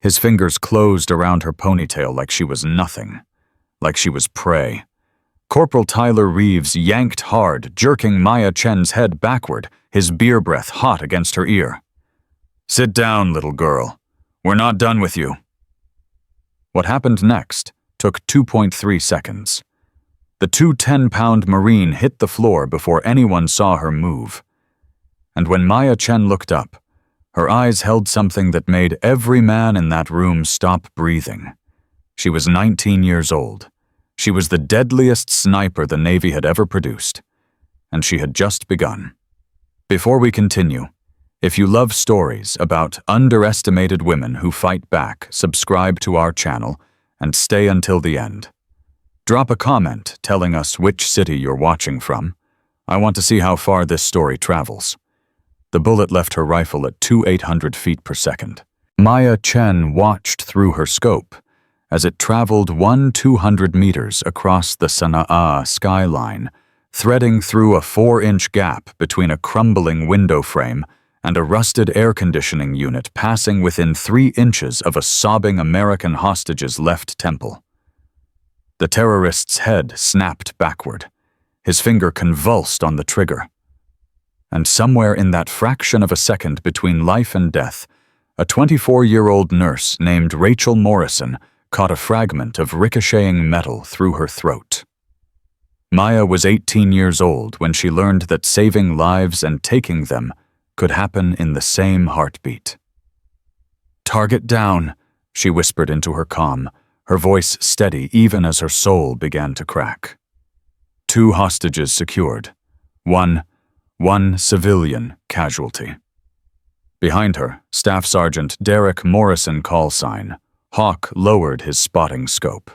His fingers closed around her ponytail like she was nothing, like she was prey. Corporal Tyler Reeves yanked hard, jerking Maya Chen's head backward, his beer breath hot against her ear. "Sit down, little girl. We're not done with you." What happened next took 2.3 seconds. The 210-pound Marine hit the floor before anyone saw her move. And when Maya Chen looked up, her eyes held something that made every man in that room stop breathing. She was 19 years old. She was the deadliest sniper the Navy had ever produced. And she had just begun. Before we continue, if you love stories about underestimated women who fight back, subscribe to our channel and stay until the end. Drop a comment telling us which city you're watching from. I want to see how far this story travels. The bullet left her rifle at 2,800 feet per second. Maya Chen watched through her scope as it traveled 200 meters across the Sana'a skyline, threading through a 4-inch gap between a crumbling window frame and a rusted air conditioning unit passing within 3 inches of a sobbing American hostage's left temple. The terrorist's head snapped backward. His finger convulsed on the trigger. And somewhere in that fraction of a second between life and death, a 24-year-old nurse named Rachel Morrison caught a fragment of ricocheting metal through her throat. Maya was 18 years old when she learned that saving lives and taking them could happen in the same heartbeat. "Target down," she whispered into her comm, her voice steady even as her soul began to crack. 2 hostages secured. One civilian casualty. Behind her, Staff Sergeant Derek Morrison call sign. Hawk lowered his spotting scope.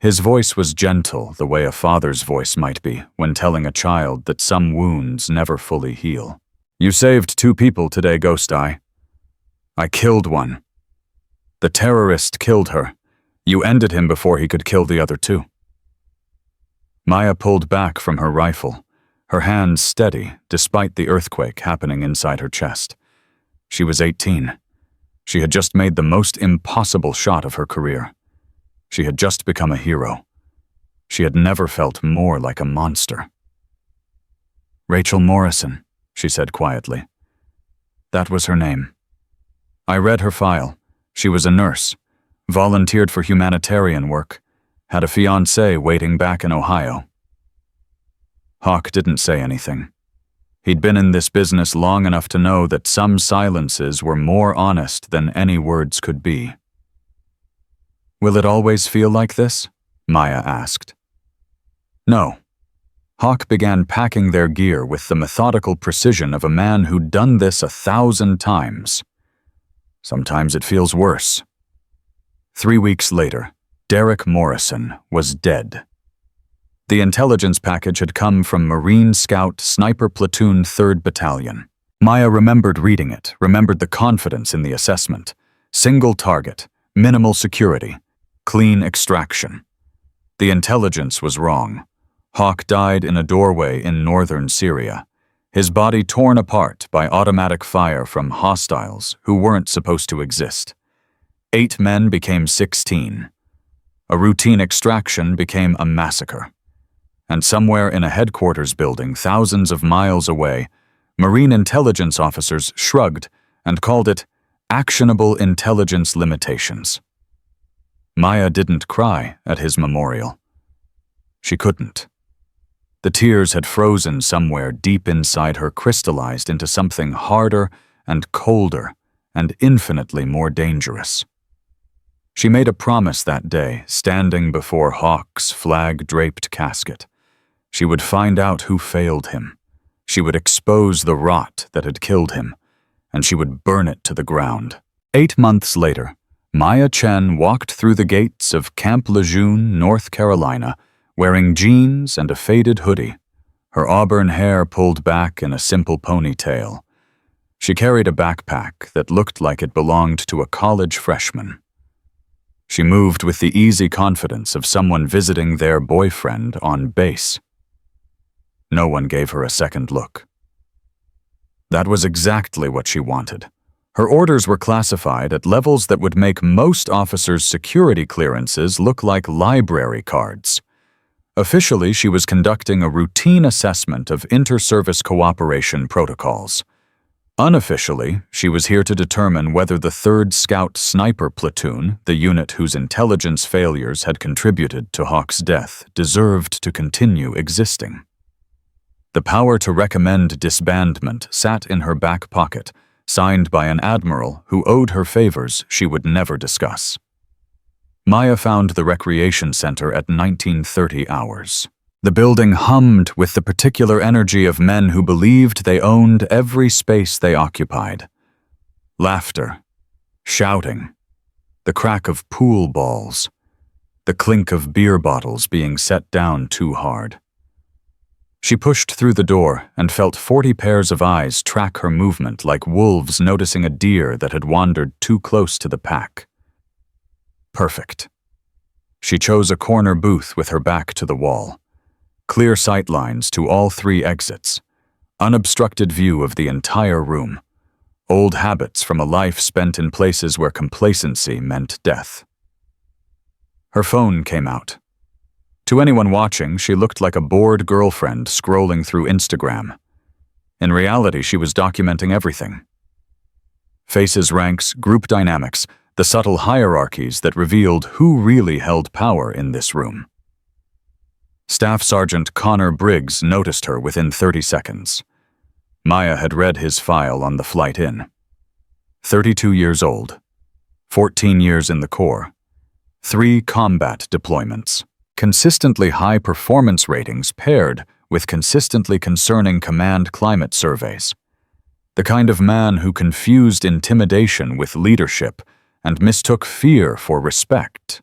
His voice was gentle, the way a father's voice might be when telling a child that some wounds never fully heal. "You saved 2 people today, Ghost Eye." "I killed one." "The terrorist killed her. You ended him before he could kill the other 2. Maya pulled back from her rifle, her hands steady despite the earthquake happening inside her chest. She was 18. She had just made the most impossible shot of her career. She had just become a hero. She had never felt more like a monster. "Rachel Morrison," she said quietly. That was her name. I read her file. She was a nurse, volunteered for humanitarian work, had a fiancé waiting back in Ohio. Hawk didn't say anything. He'd been in this business long enough to know that some silences were more honest than any words could be. "Will it always feel like this?" Maya asked. "No." Hawk began packing their gear with the methodical precision of a man who'd done this 1,000 times. "Sometimes it feels worse." 3 weeks later, Derek Morrison was dead. The intelligence package had come from Marine Scout Sniper Platoon 3rd Battalion. Maya remembered reading it, remembered the confidence in the assessment. Single target, minimal security, clean extraction. The intelligence was wrong. Hawk died in a doorway in northern Syria, his body torn apart by automatic fire from hostiles who weren't supposed to exist. 8 men became 16. A routine extraction became a massacre. And somewhere in a headquarters building thousands of miles away, Marine intelligence officers shrugged and called it actionable intelligence limitations. Maya didn't cry at his memorial. She couldn't. The tears had frozen somewhere deep inside her, crystallized into something harder and colder and infinitely more dangerous. She made a promise that day, standing before Hawk's flag-draped casket. She would find out who failed him. She would expose the rot that had killed him, and she would burn it to the ground. 8 months later, Maya Chen walked through the gates of Camp Lejeune, North Carolina, wearing jeans and a faded hoodie, her auburn hair pulled back in a simple ponytail. She carried a backpack that looked like it belonged to a college freshman. She moved with the easy confidence of someone visiting their boyfriend on base. No one gave her a second look. That was exactly what she wanted. Her orders were classified at levels that would make most officers' security clearances look like library cards. Officially, she was conducting a routine assessment of inter-service cooperation protocols. Unofficially, she was here to determine whether the 3rd Scout Sniper Platoon, the unit whose intelligence failures had contributed to Hawk's death, deserved to continue existing. The power to recommend disbandment sat in her back pocket, signed by an admiral who owed her favors she would never discuss. Maya found the recreation center at 1930 hours. The building hummed with the particular energy of men who believed they owned every space they occupied. Laughter, shouting, the crack of pool balls, the clink of beer bottles being set down too hard. She pushed through the door and felt 40 pairs of eyes track her movement like wolves noticing a deer that had wandered too close to the pack. Perfect. She chose a corner booth with her back to the wall. Clear sight lines to all 3 exits. Unobstructed view of the entire room. Old habits from a life spent in places where complacency meant death. Her phone came out. To anyone watching, she looked like a bored girlfriend scrolling through Instagram. In reality, she was documenting everything. Faces, ranks, group dynamics, the subtle hierarchies that revealed who really held power in this room. Staff Sergeant Connor Briggs noticed her within 30 seconds. Maya had read his file on the flight in. 32 years old, 14 years in the Corps, 3 combat deployments. Consistently high performance ratings paired with consistently concerning command climate surveys. The kind of man who confused intimidation with leadership and mistook fear for respect.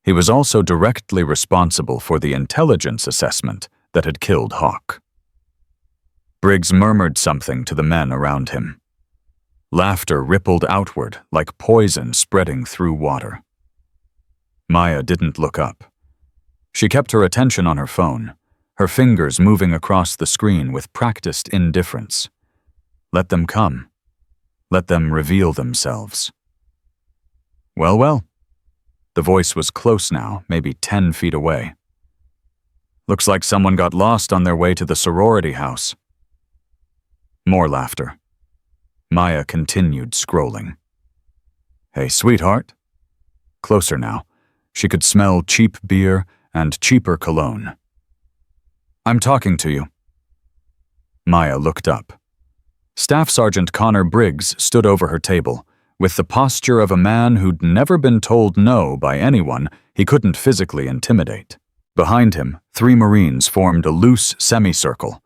He was also directly responsible for the intelligence assessment that had killed Hawk. Briggs murmured something to the men around him. Laughter rippled outward like poison spreading through water. Maya didn't look up. She kept her attention on her phone, her fingers moving across the screen with practiced indifference. Let them come. Let them reveal themselves. Well, well. The voice was close now, maybe 10 feet away. Looks like someone got lost on their way to the sorority house. More laughter. Maya continued scrolling. Hey, sweetheart. Closer now. She could smell cheap beer and cheaper cologne. I'm talking to you. Maya looked up. Staff Sergeant Connor Briggs stood over her table, with the posture of a man who'd never been told no by anyone he couldn't physically intimidate. Behind him, 3 Marines formed a loose semicircle: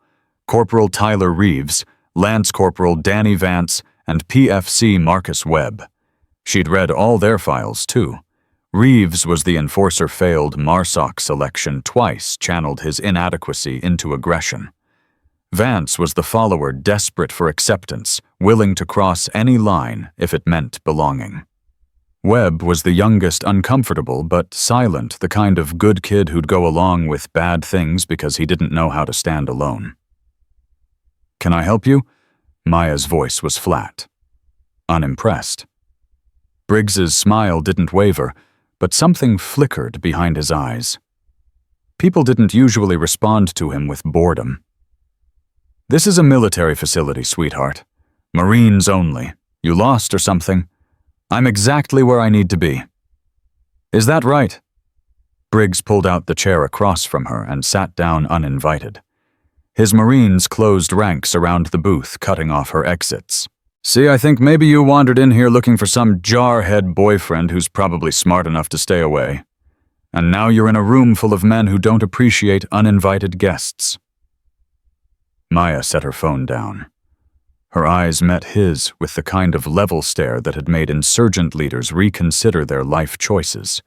Corporal Tyler Reeves, Lance Corporal Danny Vance, and PFC Marcus Webb. She'd read all their files, too. Reeves was the enforcer failed MARSOC selection twice channeled his inadequacy into aggression. Vance was the follower desperate for acceptance, willing to cross any line if it meant belonging. Webb was the youngest uncomfortable but silent, the kind of good kid who'd go along with bad things because he didn't know how to stand alone. Can I help you? Maya's voice was flat. Unimpressed. Briggs's smile didn't waver, but something flickered behind his eyes. People didn't usually respond to him with boredom. This is a military facility, sweetheart. Marines only. You lost or something? I'm exactly where I need to be. Is that right? Briggs pulled out the chair across from her and sat down uninvited. His Marines closed ranks around the booth, cutting off her exits. See, I think maybe you wandered in here looking for some jarhead boyfriend who's probably smart enough to stay away. And now you're in a room full of men who don't appreciate uninvited guests. Maya set her phone down. Her eyes met his with the kind of level stare that had made insurgent leaders reconsider their life choices.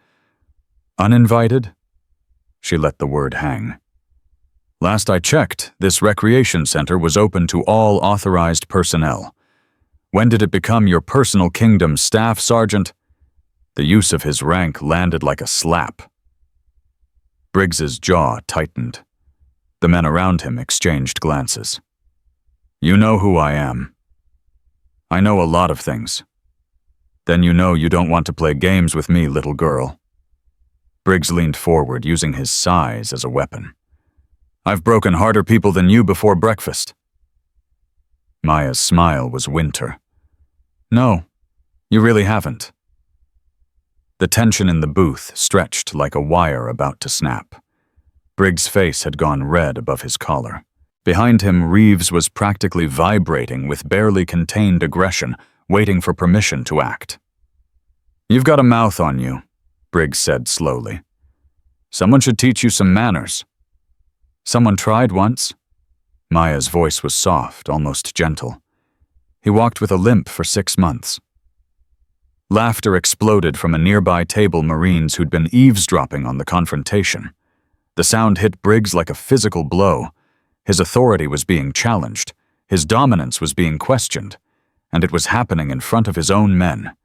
Uninvited? She let the word hang. Last I checked, this recreation center was open to all authorized personnel. When did it become your personal kingdom, Staff Sergeant? The use of his rank landed like a slap. Briggs's jaw tightened. The men around him exchanged glances. You know who I am. I know a lot of things. Then you know you don't want to play games with me, little girl. Briggs leaned forward, using his size as a weapon. I've broken harder people than you before breakfast. Maya's smile was winter. No, you really haven't. The tension in the booth stretched like a wire about to snap. Briggs' face had gone red above his collar. Behind him, Reeves was practically vibrating with barely contained aggression, waiting for permission to act. You've got a mouth on you, Briggs said slowly. Someone should teach you some manners. Someone tried once. Maya's voice was soft, almost gentle. He walked with a limp for 6 months. Laughter exploded from a nearby table Marines who'd been eavesdropping on the confrontation. The sound hit Briggs like a physical blow. His authority was being challenged, his dominance was being questioned, and it was happening in front of his own men.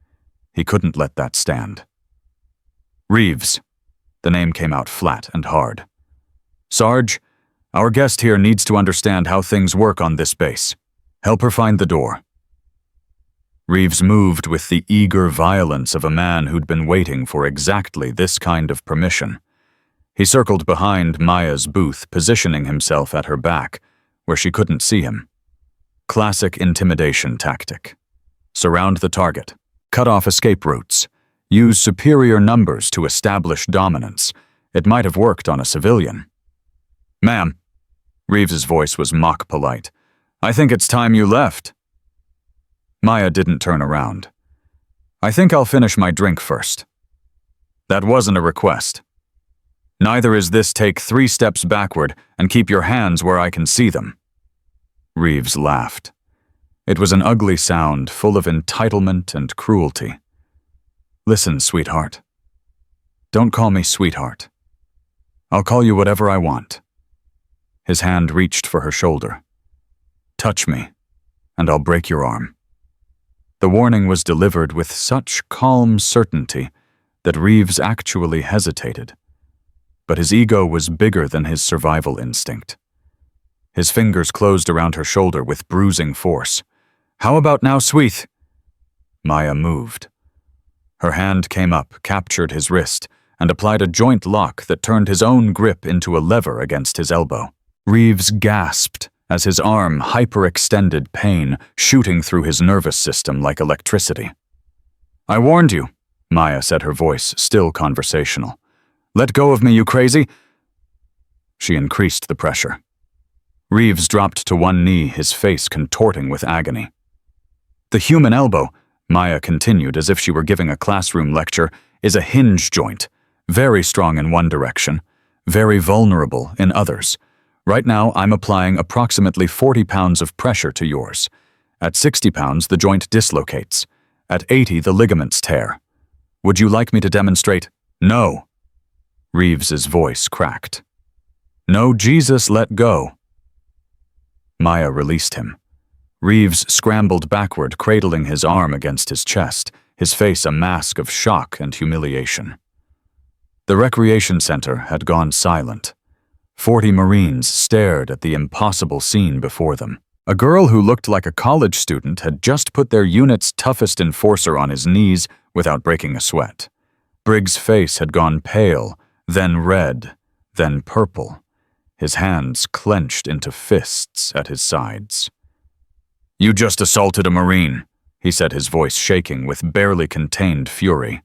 He couldn't let that stand. Reeves. The name came out flat and hard. Sarge, our guest here needs to understand how things work on this base. Help her find the door. Reeves moved with the eager violence of a man who'd been waiting for exactly this kind of permission. He circled behind Maya's booth, positioning himself at her back, where she couldn't see him. Classic intimidation tactic. Surround the target. Cut off escape routes. Use superior numbers to establish dominance. It might have worked on a civilian. Ma'am, Reeves's voice was mock polite. I think it's time you left. Maya didn't turn around. I think I'll finish my drink first. That wasn't a request. Neither is this take 3 steps backward and keep your hands where I can see them. Reeves laughed. It was an ugly sound full of entitlement and cruelty. Listen, sweetheart. Don't call me sweetheart. I'll call you whatever I want. His hand reached for her shoulder. Touch me, and I'll break your arm. The warning was delivered with such calm certainty that Reeves actually hesitated. But his ego was bigger than his survival instinct. His fingers closed around her shoulder with bruising force. How about now, sweet? Maya moved. Her hand came up, captured his wrist, and applied a joint lock that turned his own grip into a lever against his elbow. Reeves gasped as his arm hyperextended, pain shooting through his nervous system like electricity. I warned you, Maya said, her voice still conversational. Let go of me, you crazy! She increased the pressure. Reeves dropped to one knee, his face contorting with agony. The human elbow, Maya continued as if she were giving a classroom lecture, is a hinge joint, very strong in one direction, very vulnerable in others. Right now, I'm applying approximately 40 pounds of pressure to yours. At 60 pounds, the joint dislocates. At 80, the ligaments tear. Would you like me to demonstrate? No. Reeves's voice cracked. No, Jesus, let go. Maya released him. Reeves scrambled backward, cradling his arm against his chest, his face a mask of shock and humiliation. The recreation center had gone silent. 40 Marines stared at the impossible scene before them. A girl who looked like a college student had just put their unit's toughest enforcer on his knees without breaking a sweat. Briggs' face had gone pale, then red, then purple, his hands clenched into fists at his sides. You just assaulted a Marine, he said, his voice shaking with barely contained fury.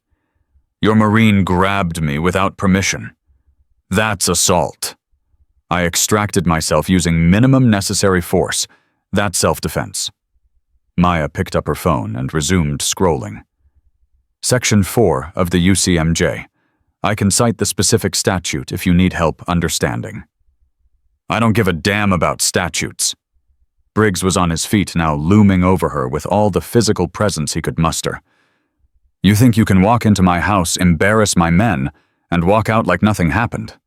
Your Marine grabbed me without permission. That's assault. I extracted myself using minimum necessary force. That's self-defense. Maya picked up her phone and resumed scrolling. Section 4 of the UCMJ. I can cite the specific statute if you need help understanding. I don't give a damn about statutes. Briggs was on his feet now, looming over her with all the physical presence he could muster. You think you can walk into my house, embarrass my men, and walk out like nothing happened?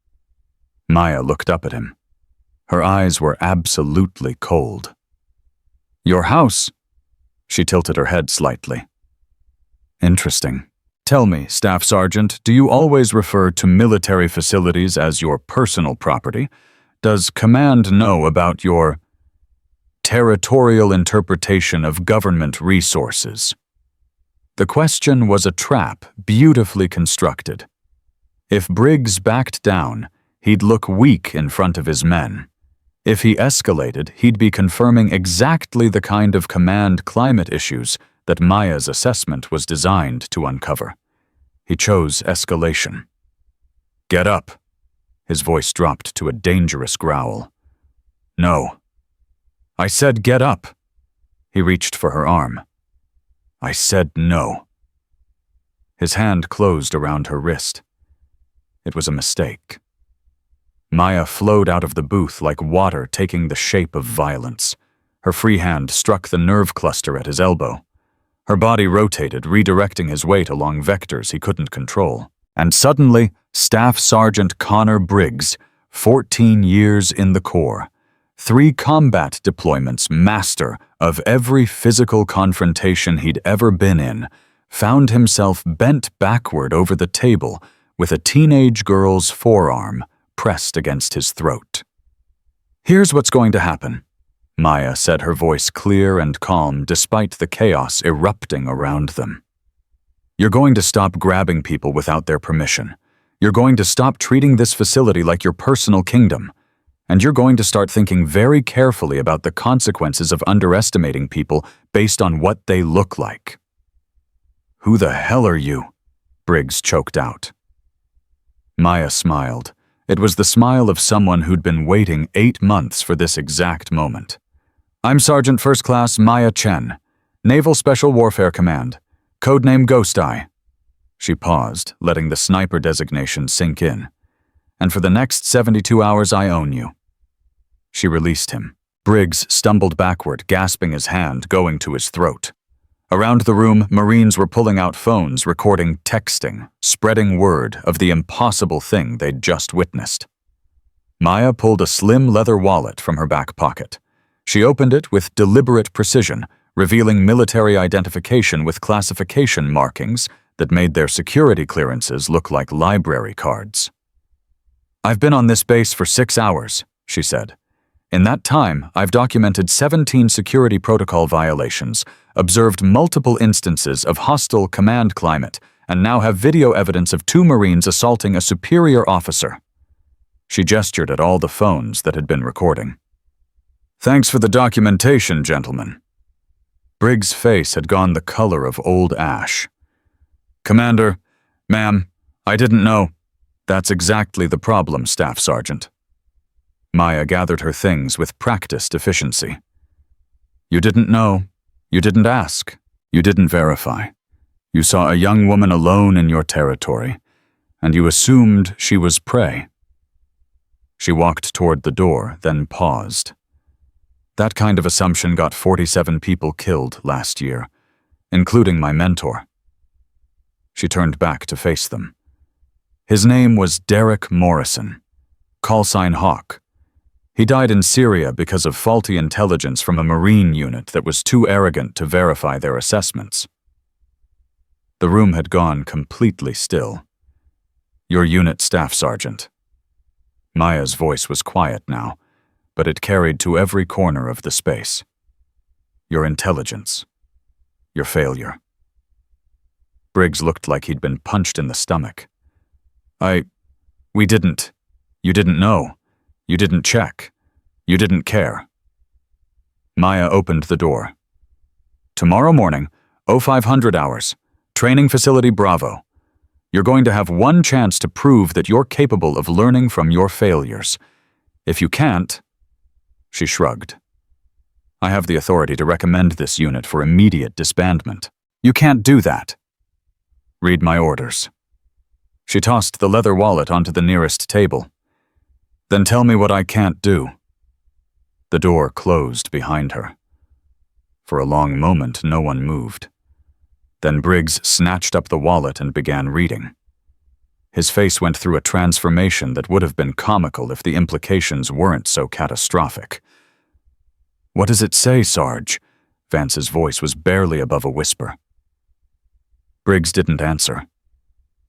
Maya looked up at him. Her eyes were absolutely cold. Your house? She tilted her head slightly. Interesting. Tell me, Staff Sergeant, do you always refer to military facilities as your personal property? Does command know about your territorial interpretation of government resources. The question was a trap beautifully constructed. If Briggs backed down, he'd look weak in front of his men. If he escalated, he'd be confirming exactly the kind of command climate issues that Maya's assessment was designed to uncover. He chose escalation. "Get up." His voice dropped to a dangerous growl. "No." "I said get up." He reached for her arm. "I said no." His hand closed around her wrist. It was a mistake. Maya flowed out of the booth like water taking the shape of violence. Her free hand struck the nerve cluster at his elbow. Her body rotated, redirecting his weight along vectors he couldn't control. And suddenly, Staff Sergeant Connor Briggs, 14 years in the Corps, 3 combat deployments master of every physical confrontation he'd ever been in, found himself bent backward over the table with a teenage girl's forearm pressed against his throat. "Here's what's going to happen," Maya said, her voice clear and calm despite the chaos erupting around them. "You're going to stop grabbing people without their permission. You're going to stop treating this facility like your personal kingdom. And you're going to start thinking very carefully about the consequences of underestimating people based on what they look like." "Who the hell are you?" Briggs choked out. Maya smiled. It was the smile of someone who'd been waiting 8 months for this exact moment. "I'm Sergeant First Class Maya Chen, Naval Special Warfare Command, codename Ghost Eye." She paused, letting the sniper designation sink in. "And for the next 72 hours, I own you." She released him. Briggs stumbled backward, gasping his hand, going to his throat. Around the room, Marines were pulling out phones, recording texting, spreading word of the impossible thing they'd just witnessed. Maya pulled a slim leather wallet from her back pocket. She opened it with deliberate precision, revealing military identification with classification markings that made their security clearances look like library cards. "I've been on this base for 6 hours," she said. "In that time, I've documented 17 security protocol violations, observed multiple instances of hostile command climate, and now have video evidence of 2 Marines assaulting a superior officer." She gestured at all the phones that had been recording. "Thanks for the documentation, gentlemen." Briggs' face had gone the color of old ash. "Commander, ma'am, I didn't know." "That's exactly the problem, Staff Sergeant." Maya gathered her things with practiced efficiency. "You didn't know. You didn't ask. You didn't verify. You saw a young woman alone in your territory, and you assumed she was prey." She walked toward the door, then paused. "That kind of assumption got 47 people killed last year, including my mentor." She turned back to face them. "His name was Derek Morrison, callsign Hawk. He died in Syria because of faulty intelligence from a Marine unit that was too arrogant to verify their assessments." The room had gone completely still. "Your unit, Staff Sergeant." Maya's voice was quiet now, but it carried to every corner of the space. "Your intelligence. Your failure." Briggs looked like he'd been punched in the stomach. We didn't. You didn't know. You didn't check. You didn't care." Maya opened the door. "Tomorrow morning, 0500 hours, Training Facility Bravo. You're going to have one chance to prove that you're capable of learning from your failures. If you can't..." She shrugged. "I have the authority to recommend this unit for immediate disbandment. You can't do that." "Read my orders." She tossed the leather wallet onto the nearest table. "Then tell me what I can't do." The door closed behind her. For a long moment, no one moved. Then Briggs snatched up the wallet and began reading. His face went through a transformation that would have been comical if the implications weren't so catastrophic. "What does it say, Sarge?" Vance's voice was barely above a whisper. Briggs didn't answer.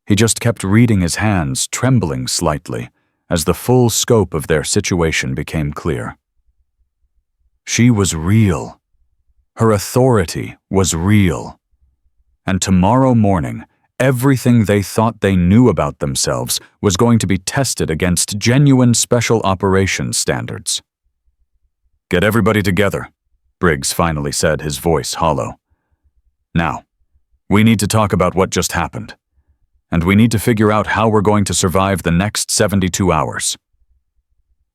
He just kept reading, his hands trembling slightly as the full scope of their situation became clear. She was real. Her authority was real. And tomorrow morning, everything they thought they knew about themselves was going to be tested against genuine special operations standards. "Get everybody together," Briggs finally said, his voice hollow. "Now, we need to talk about what just happened. And we need to figure out how we're going to survive the next 72 hours.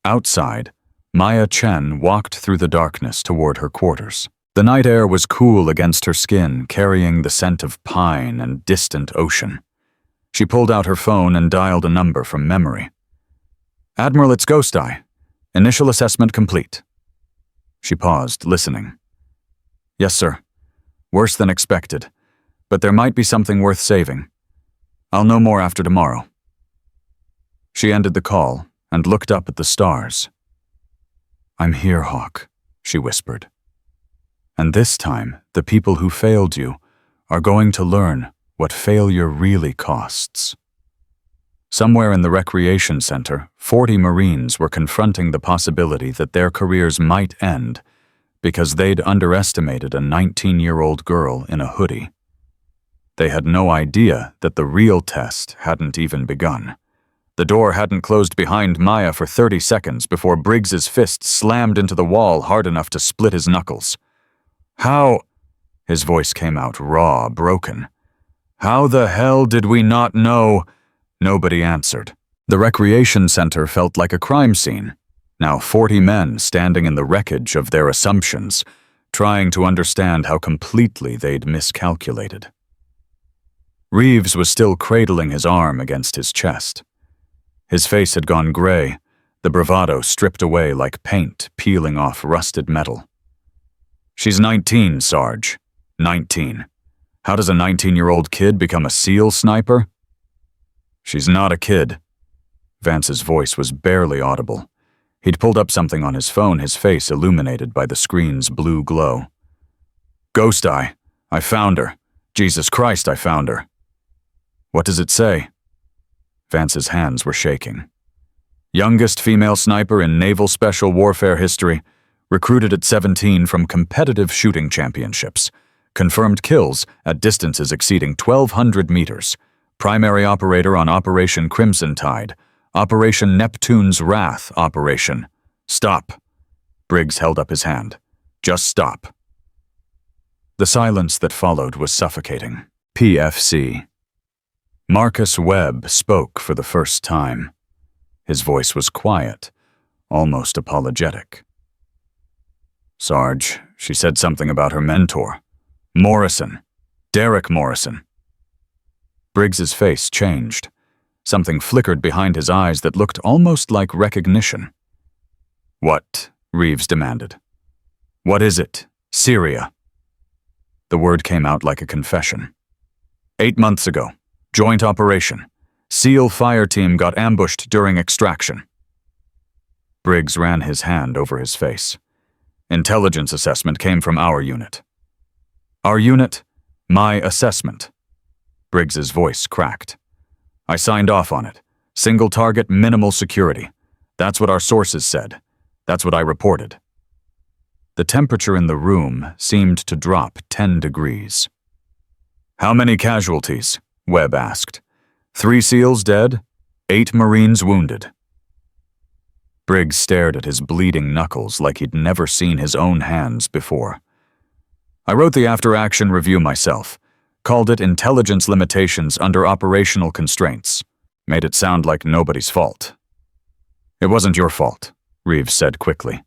Outside, Maya Chen walked through the darkness toward her quarters. The night air was cool against her skin, carrying the scent of pine and distant ocean. She pulled out her phone and dialed a number from memory. "Admiral, it's Ghost Eye. Initial assessment complete." She paused, listening. "Yes, sir. Worse than expected, but there might be something worth saving. I'll know more after tomorrow." She ended the call and looked up at the stars. "I'm here, Hawk," she whispered. "And this time, the people who failed you are going to learn what failure really costs." Somewhere in the recreation center, 40 Marines were confronting the possibility that their careers might end because they'd underestimated a 19-year-old girl in a hoodie. They had no idea that the real test hadn't even begun. The door hadn't closed behind Maya for 30 seconds before Briggs's fist slammed into the wall hard enough to split his knuckles. "How?" His voice came out raw, broken. "How the hell did we not know?" Nobody answered. The recreation center felt like a crime scene. Now 40 men standing in the wreckage of their assumptions, trying to understand how completely they'd miscalculated. Reeves was still cradling his arm against his chest. His face had gone gray, the bravado stripped away like paint peeling off rusted metal. "She's 19, Sarge. 19. How does a 19-year-old kid become a SEAL sniper?" "She's not a kid." Vance's voice was barely audible. He'd pulled up something on his phone, his face illuminated by the screen's blue glow. "Ghost Eye. I found her. Jesus Christ, I found her." "What does it say?" Vance's hands were shaking. "Youngest female sniper in naval special warfare history, recruited at 17 from competitive shooting championships. Confirmed kills at distances exceeding 1,200 meters. Primary operator on Operation Crimson Tide. Operation Neptune's Wrath operation. Stop." Briggs held up his hand. "Just stop." The silence that followed was suffocating. PFC. Marcus Webb spoke for the first time. His voice was quiet, almost apologetic. "Sarge, she said something about her mentor. Morrison. Derek Morrison." Briggs's face changed. Something flickered behind his eyes that looked almost like recognition. "What?" Reeves demanded. "What is it? Syria?" The word came out like a confession. 8 months ago. Joint operation. SEAL fire team got ambushed during extraction." Briggs ran his hand over his face. "Intelligence assessment came from our unit." "Our unit? My assessment." Briggs's voice cracked. "I signed off on it. Single target, minimal security. That's what our sources said. That's what I reported." The temperature in the room seemed to drop 10 degrees. "How many casualties?" Webb asked. 3 SEALs dead, 8 Marines wounded." Briggs stared at his bleeding knuckles like he'd never seen his own hands before. "I wrote the after-action review myself. Called it Intelligence Limitations Under Operational Constraints. Made it sound like nobody's fault." "It wasn't your fault," Reeves said quickly.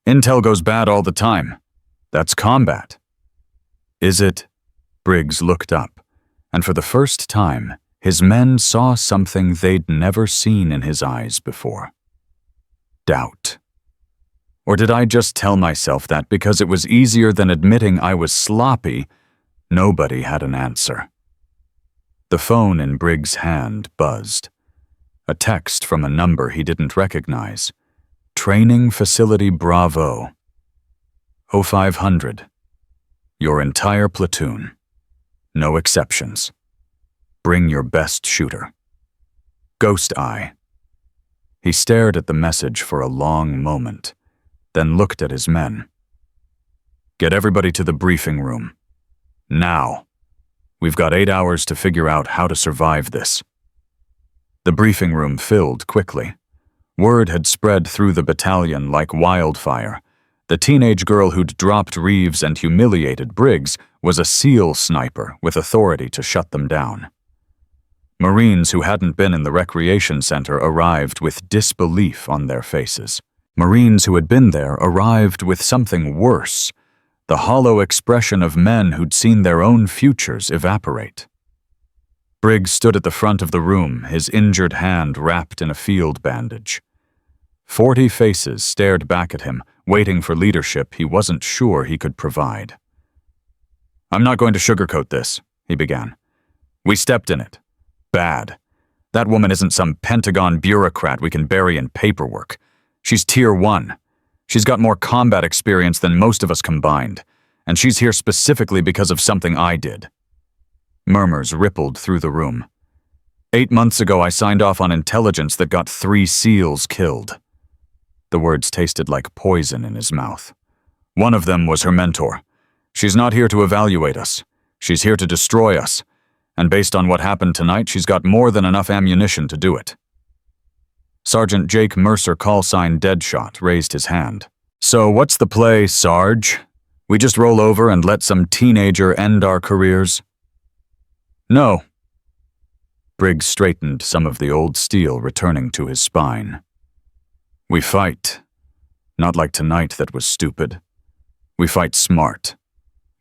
"Intel goes bad all the time. That's combat." "Is it?" Briggs looked up, and for the first time, his men saw something they'd never seen in his eyes before. Doubt. Or did I just tell myself that because it was easier than admitting I was sloppy? Nobody had an answer. The phone in Briggs' hand buzzed. A text from a number he didn't recognize. Training Facility Bravo. 0500. Your entire platoon. No exceptions. Bring your best shooter. Ghost Eye. He stared at the message for a long moment, then looked at his men. Get everybody to the briefing room. Now. We've got 8 hours to figure out how to survive this." The briefing room filled quickly. Word had spread through the battalion like wildfire. The teenage girl who'd dropped Reeves and humiliated Briggs was a SEAL sniper with authority to shut them down. Marines who hadn't been in the recreation center arrived with disbelief on their faces. Marines who had been there arrived with something worse, the hollow expression of men who'd seen their own futures evaporate. Briggs stood at the front of the room, his injured hand wrapped in a field bandage. 40 faces stared back at him, waiting for leadership he wasn't sure he could provide. "I'm not going to sugarcoat this," he began. "We stepped in it. Bad. That woman isn't some Pentagon bureaucrat we can bury in paperwork. She's Tier 1. She's got more combat experience than most of us combined, and she's here specifically because of something I did." Murmurs rippled through the room. 8 months ago, I signed off on intelligence that got 3 SEALs killed." The words tasted like poison in his mouth. "One of them was her mentor. She's not here to evaluate us. She's here to destroy us. And based on what happened tonight, she's got more than enough ammunition to do it." Sergeant Jake Mercer, callsign Deadshot, raised his hand. "So what's the play, Sarge? We just roll over and let some teenager end our careers?" "No." Briggs straightened, some of the old steel returning to his spine. "We fight. Not like tonight that was stupid. We fight smart.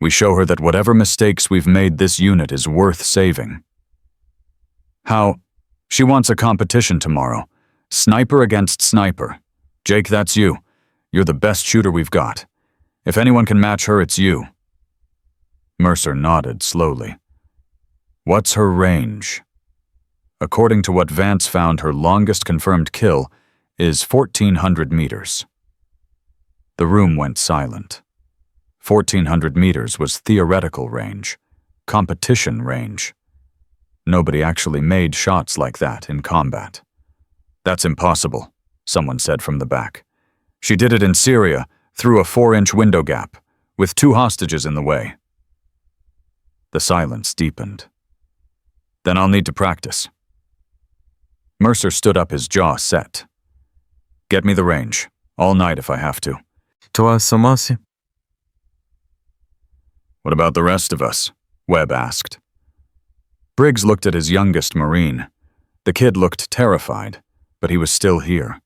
We show her that whatever mistakes we've made, this unit is worth saving." "How? She wants a competition tomorrow. Sniper against sniper. Jake, that's you. You're the best shooter we've got. If anyone can match her, it's you." Mercer nodded slowly. "What's her range?" According to what Vance found, her longest confirmed kill is 1,400 meters. The room went silent. 1,400 meters was theoretical range, competition range. Nobody actually made shots like that in combat. "That's impossible," someone said from the back. "She did it in Syria, through a 4-inch window gap, with 2 hostages in the way." The silence deepened. "Then I'll need to practice." Mercer stood up, his jaw set. "Get me the range, all night if I have to." "What about the rest of us?" Webb asked. Briggs looked at his youngest Marine. The kid looked terrified, but he was still here,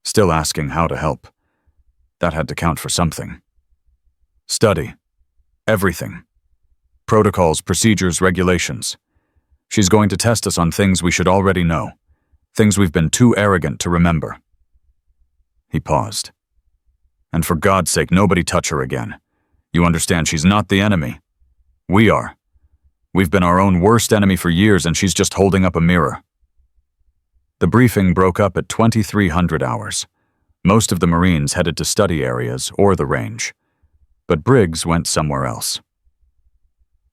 still asking how to help. That had to count for something. "Study. Everything. Protocols, procedures, regulations. She's going to test us on things we should already know, things we've been too arrogant to remember." He paused. "And for God's sake, nobody touch her again. You understand, she's not the enemy. We are. We've been our own worst enemy for years, and she's just holding up a mirror." The briefing broke up at 2300 hours. Most of the Marines headed to study areas or the range, but Briggs went somewhere else.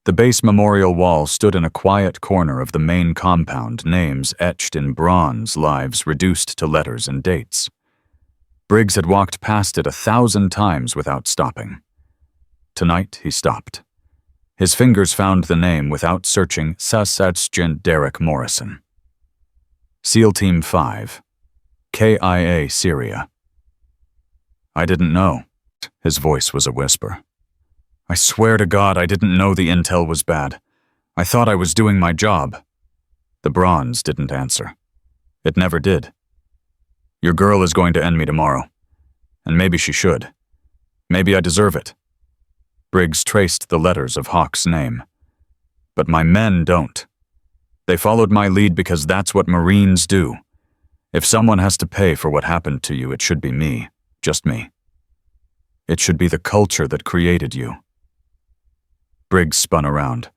The base memorial wall stood in a quiet corner of the main compound, names etched in bronze, lives reduced to letters and dates. Briggs had walked past it 1,000 times without stopping. Tonight, he stopped. His fingers found the name without searching: Sergeant Derek Morrison. SEAL Team 5, KIA, Syria. "I didn't know." His voice was a whisper. "I swear to God, I didn't know the intel was bad. I thought I was doing my job." The bronze didn't answer. It never did. "Your girl is going to end me tomorrow. And maybe she should. Maybe I deserve it." Briggs traced the letters of Hawk's name. "But my men don't. They followed my lead because that's what Marines do. If someone has to pay for what happened to you, it should be me. Just me. It should be the culture that created you." Briggs spun around.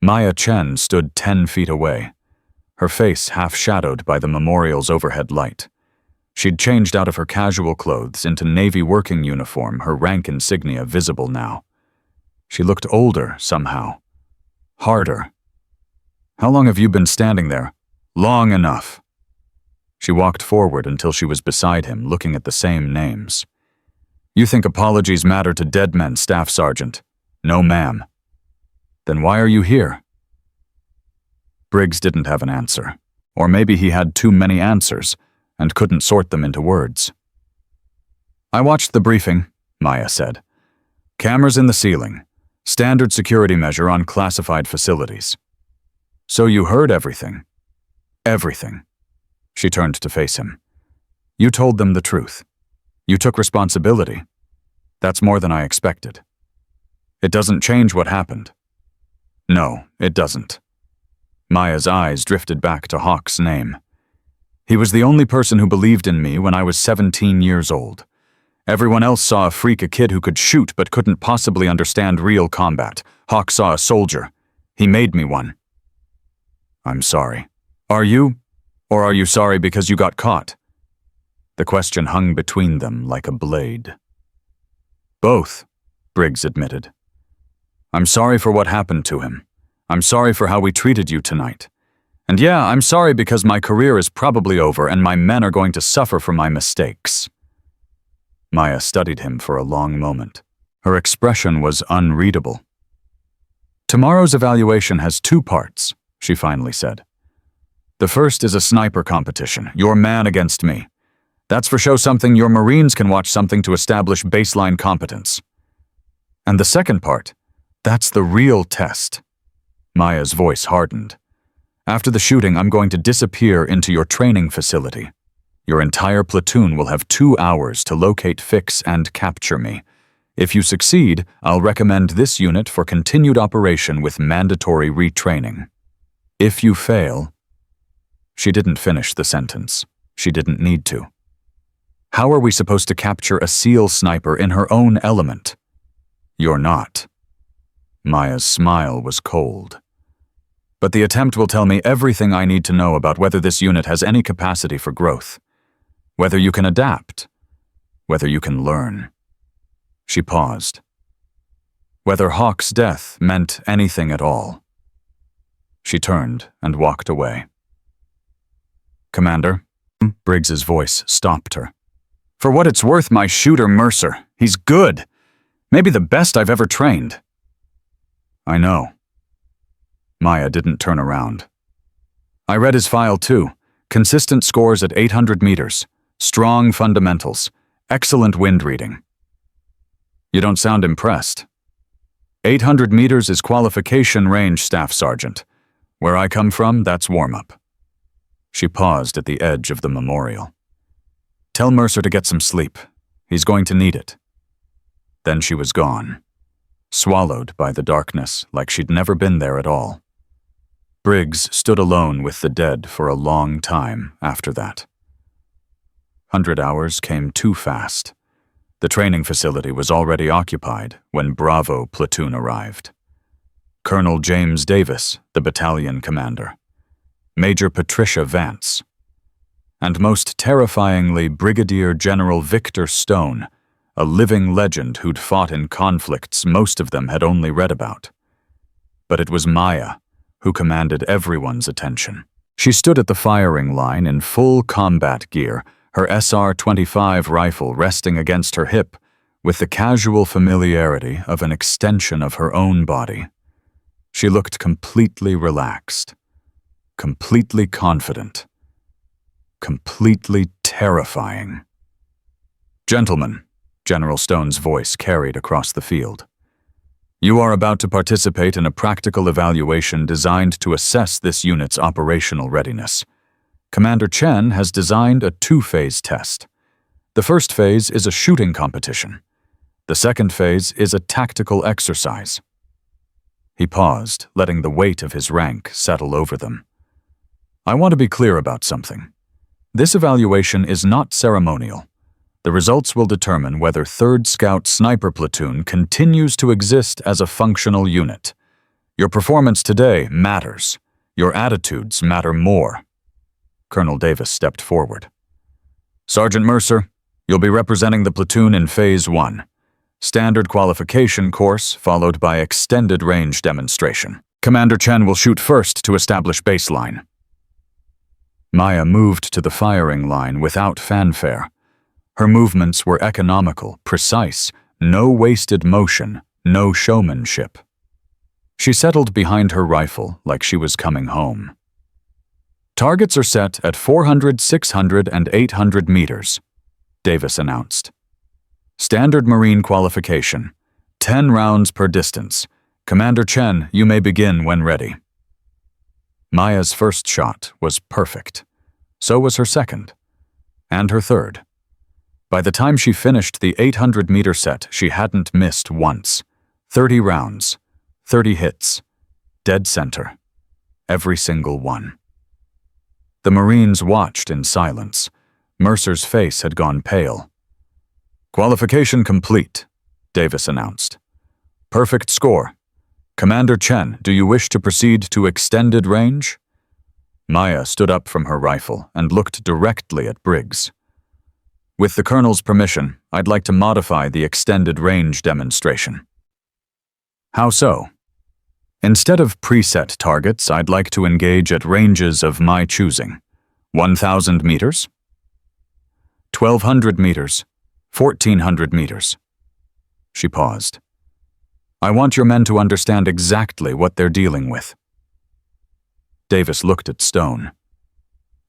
Maya Chen stood 10 feet away, her face half-shadowed by the memorial's overhead light. She'd changed out of her casual clothes into Navy working uniform, her rank insignia visible now. She looked older, somehow. Harder. "How long have you been standing there?" "Long enough." She walked forward until she was beside him, looking at the same names. You think apologies matter to dead men, Staff Sergeant? No, ma'am. Then why are you here? Briggs didn't have an answer. Or maybe he had too many answers and couldn't sort them into words. I watched the briefing, Maya said. Cameras in the ceiling. Standard security measure on classified facilities. So you heard everything? Everything. She turned to face him. You told them the truth. You took responsibility. That's more than I expected. It doesn't change what happened. No, it doesn't. Maya's eyes drifted back to Hawk's name. He was the only person who believed in me when I was 17 years old. Everyone else saw a freak, a kid who could shoot but couldn't possibly understand real combat. Hawk saw a soldier. He made me one. I'm sorry. Are you? Or are you sorry because you got caught? The question hung between them like a blade. Both, Briggs admitted. I'm sorry for what happened to him. I'm sorry for how we treated you tonight. And yeah, I'm sorry because my career is probably over and my men are going to suffer for my mistakes. Maya studied him for a long moment. Her expression was unreadable. Tomorrow's evaluation has 2 parts, she finally said. The first is a sniper competition, your man against me. That's for show something your Marines can watch something to establish baseline competence. And the second part, that's the real test. Maya's voice hardened. After the shooting, I'm going to disappear into your training facility. Your entire platoon will have 2 hours to locate, fix, and capture me. If you succeed, I'll recommend this unit for continued operation with mandatory retraining. If you fail... She didn't finish the sentence. She didn't need to. How are we supposed to capture a SEAL sniper in her own element? You're not. Maya's smile was cold. But the attempt will tell me everything I need to know about whether this unit has any capacity for growth. Whether you can adapt. Whether you can learn. She paused. Whether Hawk's death meant anything at all. She turned and walked away. Commander, Briggs's voice stopped her. For what it's worth, my shooter Mercer, he's good. Maybe the best I've ever trained. I know. Maya didn't turn around. I read his file too. Consistent scores at 800 meters. Strong fundamentals. Excellent wind reading. You don't sound impressed. 800 meters is qualification range, Staff Sergeant. Where I come from, that's warm-up. She paused at the edge of the memorial. Tell Mercer to get some sleep. He's going to need it. Then she was gone, swallowed by the darkness like she'd never been there at all. Briggs stood alone with the dead for a long time after that. 100 hours came too fast. The training facility was already occupied when Bravo platoon arrived. Colonel James Davis, the battalion commander. Major Patricia Vance. And most terrifyingly, Brigadier General Victor Stone, a living legend who'd fought in conflicts most of them had only read about. But it was Maya who commanded everyone's attention. She stood at the firing line in full combat gear, her SR-25 rifle resting against her hip, with the casual familiarity of an extension of her own body. She looked completely relaxed, completely confident, completely terrifying. Gentlemen, General Stone's voice carried across the field. You are about to participate in a practical evaluation designed to assess this unit's operational readiness. Commander Chen has designed a 2-phase test. The first phase is a shooting competition. The second phase is a tactical exercise. He paused, letting the weight of his rank settle over them. I want to be clear about something. This evaluation is not ceremonial. The results will determine whether 3rd Scout Sniper Platoon continues to exist as a functional unit. Your performance today matters. Your attitudes matter more. Colonel Davis stepped forward. Sergeant Mercer, you'll be representing the platoon in Phase 1. Standard qualification course followed by extended range demonstration. Commander Chen will shoot first to establish baseline. Maya moved to the firing line without fanfare. Her movements were economical, precise, no wasted motion, no showmanship. She settled behind her rifle like she was coming home. Targets are set at 400, 600, and 800 meters, Davis announced. Standard Marine qualification, 10 rounds per distance. Commander Chen, you may begin when ready. Maya's first shot was perfect. So was her second. And her third. By the time she finished the 800-meter set, she hadn't missed once. 30 rounds, 30 hits, dead center, every single one. The Marines watched in silence. Mercer's face had gone pale. Qualification complete, Davis announced. Perfect score. Commander Chen, do you wish to proceed to extended range? Maya stood up from her rifle and looked directly at Briggs. With the Colonel's permission, I'd like to modify the extended range demonstration. How so? Instead of preset targets, I'd like to engage at ranges of my choosing. 1,000 meters? 1,200 meters? 1,400 meters? She paused. I want your men to understand exactly what they're dealing with. Davis looked at Stone.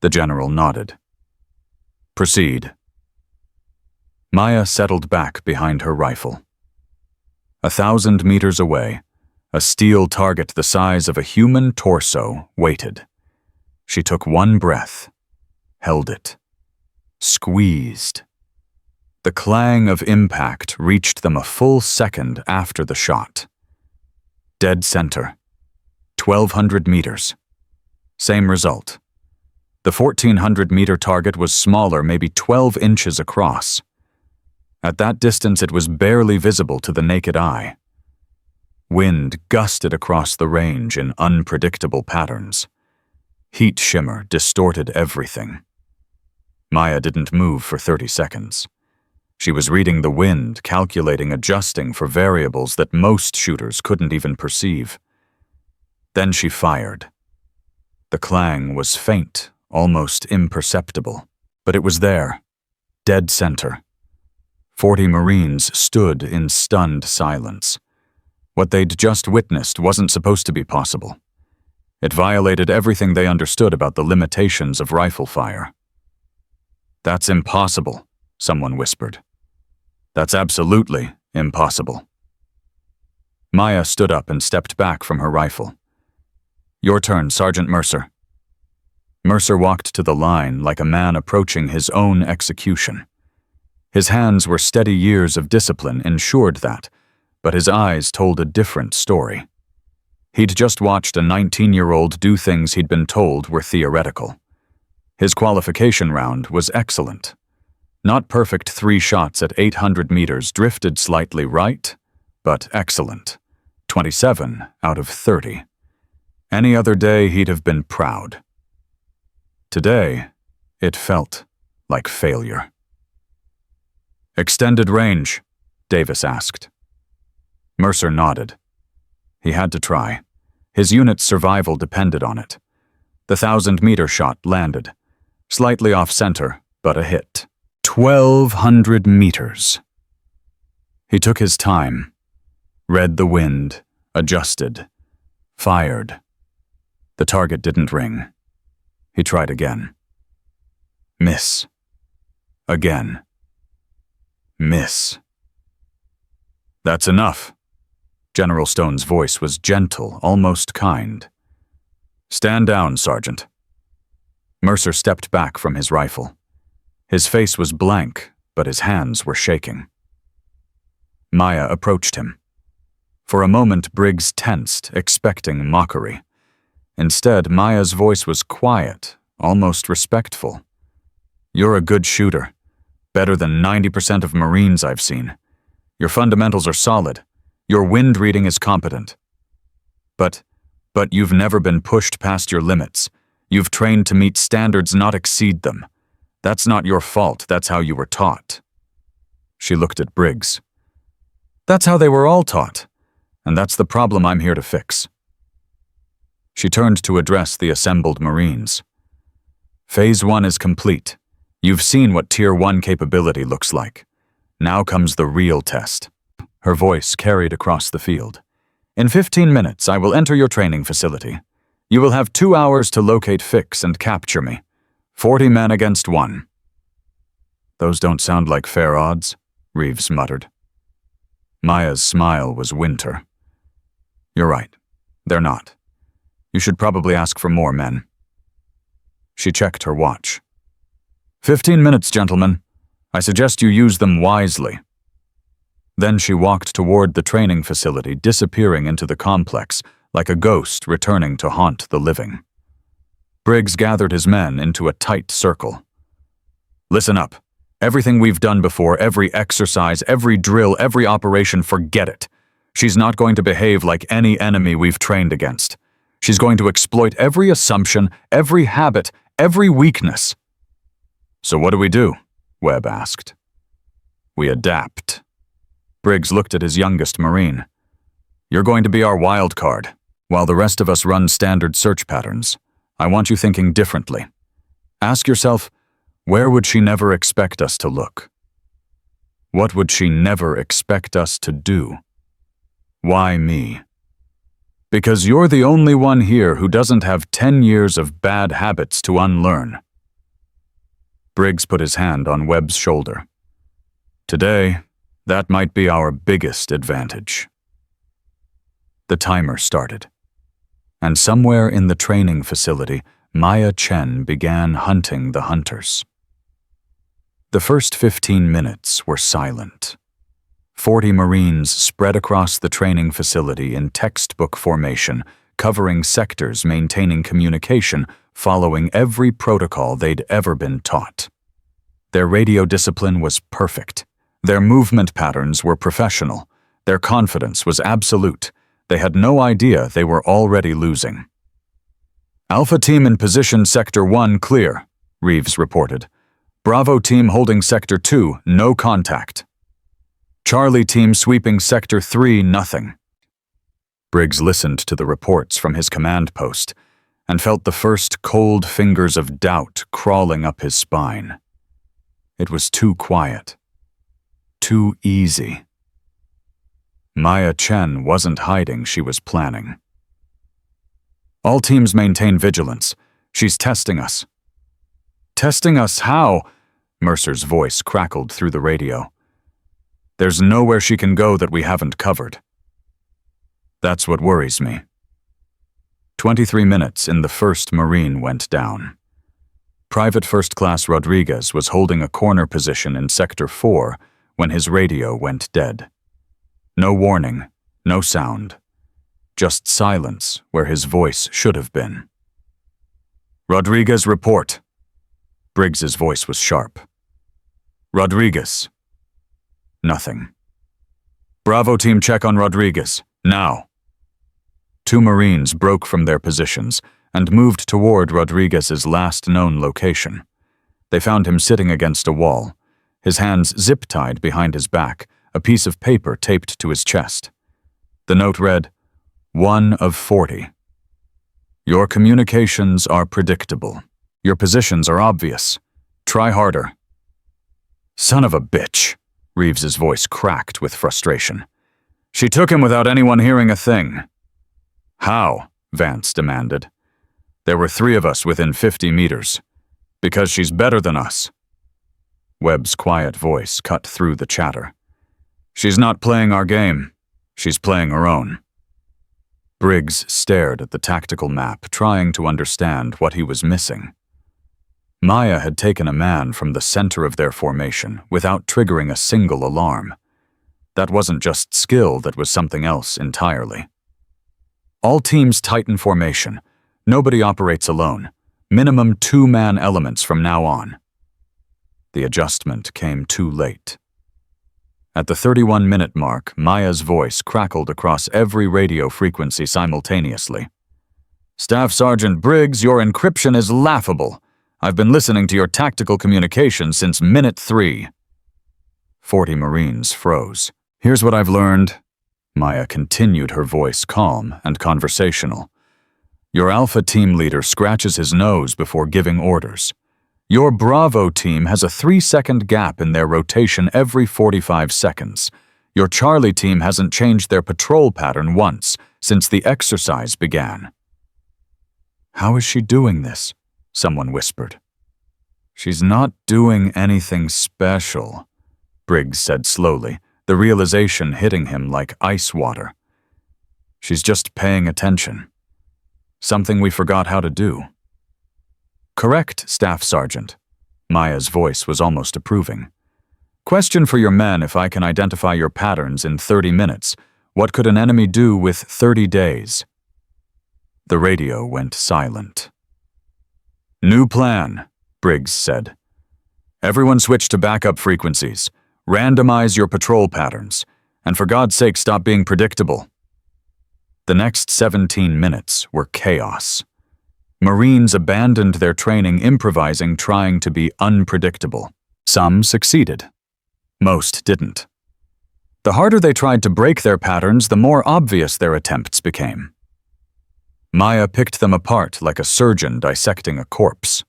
The general nodded. Proceed. Maya settled back behind her rifle. 1,000 meters away, a steel target the size of a human torso waited. She took one breath, held it, squeezed. The clang of impact reached them a full second after the shot. Dead center. 1,200 meters. Same result. The 1,400-meter target was smaller, maybe 12 inches across. At that distance, it was barely visible to the naked eye. Wind gusted across the range in unpredictable patterns. Heat shimmer distorted everything. Maya didn't move for 30 seconds. She was reading the wind, calculating, adjusting for variables that most shooters couldn't even perceive. Then she fired. The clang was faint, almost imperceptible, but it was there, dead center. 40 Marines stood in stunned silence. What they'd just witnessed wasn't supposed to be possible. It violated everything they understood about the limitations of rifle fire. That's impossible, someone whispered. That's absolutely impossible. Maya stood up and stepped back from her rifle. Your turn, Sergeant Mercer. Mercer walked to the line like a man approaching his own execution. His hands were steady years of discipline ensured that, but his eyes told a different story. He'd just watched a 19-year-old do things he'd been told were theoretical. His qualification round was excellent. Not perfect 3 shots at 800 meters drifted slightly right, but excellent. 27 out of 30. Any other day he'd have been proud. Today, it felt like failure. Extended range, Davis asked. Mercer nodded. He had to try. His unit's survival depended on it. The 1,000-meter shot landed. Slightly off-center, but a hit. 1,200 meters. He took his time, read the wind, adjusted, fired. The target didn't ring. He tried again. Miss. Again. Miss. That's enough. General Stone's voice was gentle, almost kind. Stand down, Sergeant. Mercer stepped back from his rifle. His face was blank, but his hands were shaking. Maya approached him. For a moment, Briggs tensed, expecting mockery. Instead, Maya's voice was quiet, almost respectful. You're a good shooter. Better than 90% of Marines I've seen. Your fundamentals are solid. Your wind reading is competent. But you've never been pushed past your limits. You've trained to meet standards, not exceed them. That's not your fault. That's how you were taught. She looked at Briggs. That's how they were all taught. And that's the problem I'm here to fix. She turned to address the assembled Marines. Phase 1 is complete. You've seen what Tier 1 capability looks like. Now comes the real test. Her voice carried across the field. In 15 minutes, I will enter your training facility. You will have 2 hours to locate, fix, and capture me. 40 men against 1. Those don't sound like fair odds, Reeves muttered. Maya's smile was winter. You're right. They're not. You should probably ask for more men. She checked her watch. 15 minutes, gentlemen. I suggest you use them wisely. Then she walked toward the training facility, disappearing into the complex like a ghost returning to haunt the living. Briggs gathered his men into a tight circle. Listen up. Everything we've done before, every exercise, every drill, every operation, forget it. She's not going to behave like any enemy we've trained against. She's going to exploit every assumption, every habit, every weakness. So what do we do? Webb asked. We adapt. Briggs looked at his youngest Marine. You're going to be our wild card. While the rest of us run standard search patterns, I want you thinking differently. Ask yourself, where would she never expect us to look? What would she never expect us to do? Why me? Because you're the only one here who doesn't have 10 years of bad habits to unlearn. Briggs put his hand on Webb's shoulder. Today, that might be our biggest advantage. The timer started, and somewhere in the training facility, Maya Chen began hunting the hunters. The first 15 minutes were silent. 40 Marines spread across the training facility in textbook formation, covering sectors, maintaining communication, following every protocol they'd ever been taught. Their radio discipline was perfect. Their movement patterns were professional. Their confidence was absolute. They had no idea they were already losing. Alpha Team in position Sector 1 clear, Reeves reported. Bravo Team holding Sector 2, no contact. Charlie Team sweeping Sector 3, nothing. Briggs listened to the reports from his command post and felt the first cold fingers of doubt crawling up his spine. It was too quiet. Too easy. Maya Chen wasn't hiding, she was planning. All teams maintain vigilance. She's testing us. Testing us how? Mercer's voice crackled through the radio. There's nowhere she can go that we haven't covered. That's what worries me. 23 minutes in the first Marine went down. Private First Class Rodriguez was holding a corner position in Sector 4 when his radio went dead. No warning, no sound. Just silence where his voice should have been. Rodriguez, report. Briggs's voice was sharp. Rodriguez. Nothing. Bravo Team, check on Rodriguez, now. 2 Marines broke from their positions and moved toward Rodriguez's last known location. They found him sitting against a wall, his hands zip-tied behind his back, a piece of paper taped to his chest. The note read, 1 of 40. Your communications are predictable. Your positions are obvious. Try harder. Son of a bitch, Reeves's voice cracked with frustration. She took him without anyone hearing a thing. How? Vance demanded. There were 3 of us within 50 meters. Because she's better than us. Webb's quiet voice cut through the chatter. She's not playing our game. She's playing her own. Briggs stared at the tactical map, trying to understand what he was missing. Maya had taken a man from the center of their formation without triggering a single alarm. That wasn't just skill, that was something else entirely. All teams tighten formation. Nobody operates alone. Minimum 2-man elements from now on. The adjustment came too late. At the 31-minute mark, Maya's voice crackled across every radio frequency simultaneously. Staff Sergeant Briggs, your encryption is laughable. I've been listening to your tactical communication since minute 3. 40 Marines froze. Here's what I've learned. Maya continued, her voice calm and conversational. Your Alpha team leader scratches his nose before giving orders. Your Bravo team has a 3-second gap in their rotation every 45 seconds. Your Charlie team hasn't changed their patrol pattern once since the exercise began." "How is she doing this?" someone whispered. "She's not doing anything special," Briggs said slowly, the realization hitting him like ice water. "She's just paying attention. Something we forgot how to do." "Correct, Staff Sergeant." Maya's voice was almost approving. "Question for your men: if I can identify your patterns in 30 minutes, what could an enemy do with 30 days? The radio went silent. "New plan," Briggs said. "Everyone switch to backup frequencies. Randomize your patrol patterns. And for God's sake, stop being predictable." The next 17 minutes were chaos. Marines abandoned their training improvising, trying to be unpredictable. Some succeeded. Most didn't. The harder they tried to break their patterns, the more obvious their attempts became. Maya picked them apart like a surgeon dissecting a corpse.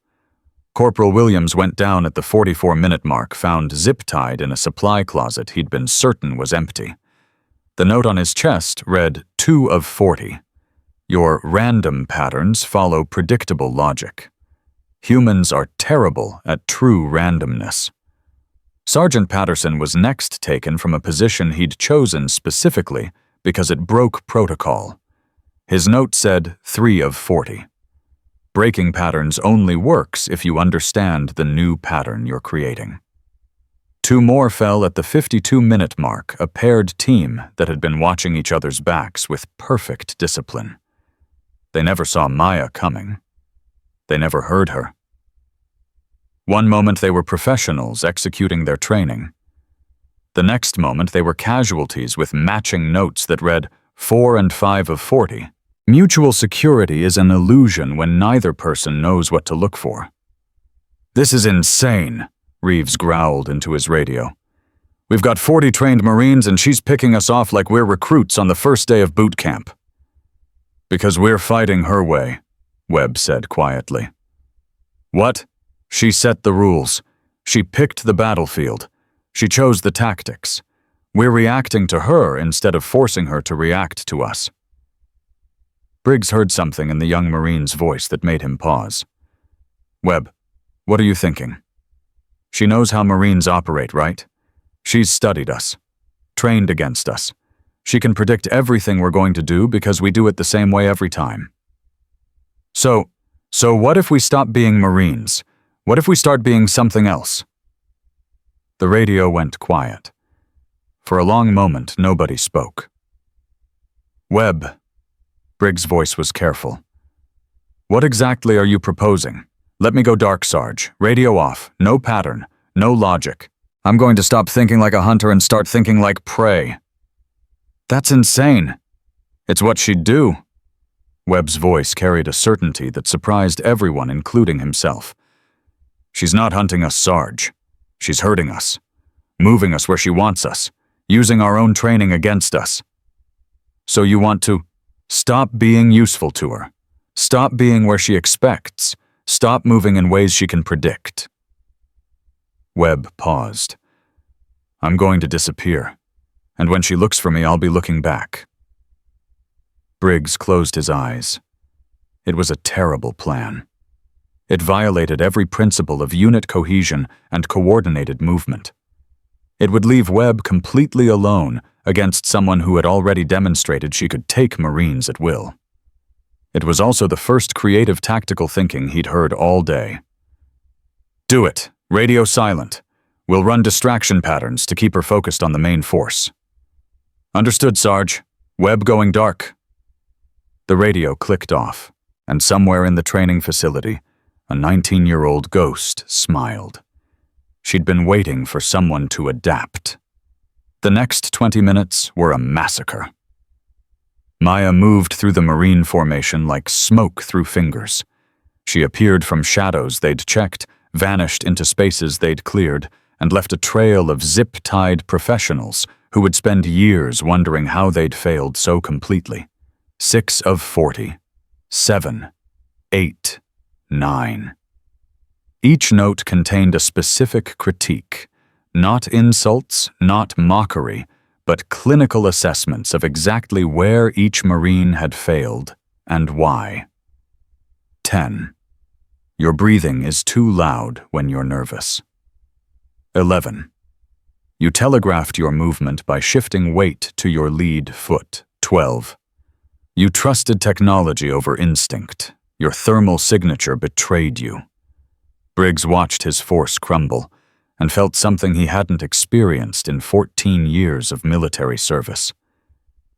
Corporal Williams went down at the 44-minute mark, found zip-tied in a supply closet he'd been certain was empty. The note on his chest read 2 of 40. "Your random patterns follow predictable logic. Humans are terrible at true randomness." Sergeant Patterson was next taken from a position he'd chosen specifically because it broke protocol. His note said 3 of 40. Breaking patterns only works if you understand the new pattern you're creating. 2 more fell at the 52-minute mark, a paired team that had been watching each other's backs with perfect discipline. They never saw Maya coming. They never heard her. One moment they were professionals executing their training. The next moment they were casualties with matching notes that read 4 and 5 of 40. Mutual security is an illusion when neither person knows what to look for. "This is insane," Reeves growled into his radio. "We've got 40 trained Marines and she's picking us off like we're recruits on the first day of boot camp." "Because we're fighting her way," Webb said quietly. "What? She set the rules. She picked the battlefield. She chose the tactics. We're reacting to her instead of forcing her to react to us." Briggs heard something in the young Marine's voice that made him pause. "Webb, what are you thinking? She knows how Marines operate, right? She's studied us, trained against us. She can predict everything we're going to do because we do it the same way every time. So what if we stop being Marines? What if we start being something else?" The radio went quiet. For a long moment, nobody spoke. "Webb," Briggs' voice was careful. "What exactly are you proposing? Let me go dark, Sarge. Radio off. No pattern. No logic. I'm going to stop thinking like a hunter and start thinking like prey." "That's insane." "It's what she'd do." Webb's voice carried a certainty that surprised everyone, including himself. "She's not hunting us, Sarge. She's hurting us. Moving us where she wants us. Using our own training against us. So you want to stop being useful to her. Stop being where she expects. Stop moving in ways she can predict." Webb paused. "I'm going to disappear. And when she looks for me, I'll be looking back." Briggs closed his eyes. It was a terrible plan. It violated every principle of unit cohesion and coordinated movement. It would leave Webb completely alone against someone who had already demonstrated she could take Marines at will. It was also the first creative tactical thinking he'd heard all day. "Do it. Radio silent. We'll run distraction patterns to keep her focused on the main force." "Understood, Sarge. Webb going dark." The radio clicked off, and somewhere in the training facility, a 19-year-old ghost smiled. She'd been waiting for someone to adapt. The next 20 minutes were a massacre. Maya moved through the Marine formation like smoke through fingers. She appeared from shadows they'd checked, vanished into spaces they'd cleared, and left a trail of zip-tied professionals who would spend years wondering how they'd failed so completely. 6 of 40. 7. 8. 9. Each note contained a specific critique, not insults, not mockery, but clinical assessments of exactly where each Marine had failed and why. 10. Your breathing is too loud when you're nervous. 11. You telegraphed your movement by shifting weight to your lead foot. 12. You trusted technology over instinct. Your thermal signature betrayed you. Briggs watched his force crumble and felt something he hadn't experienced in 14 years of military service.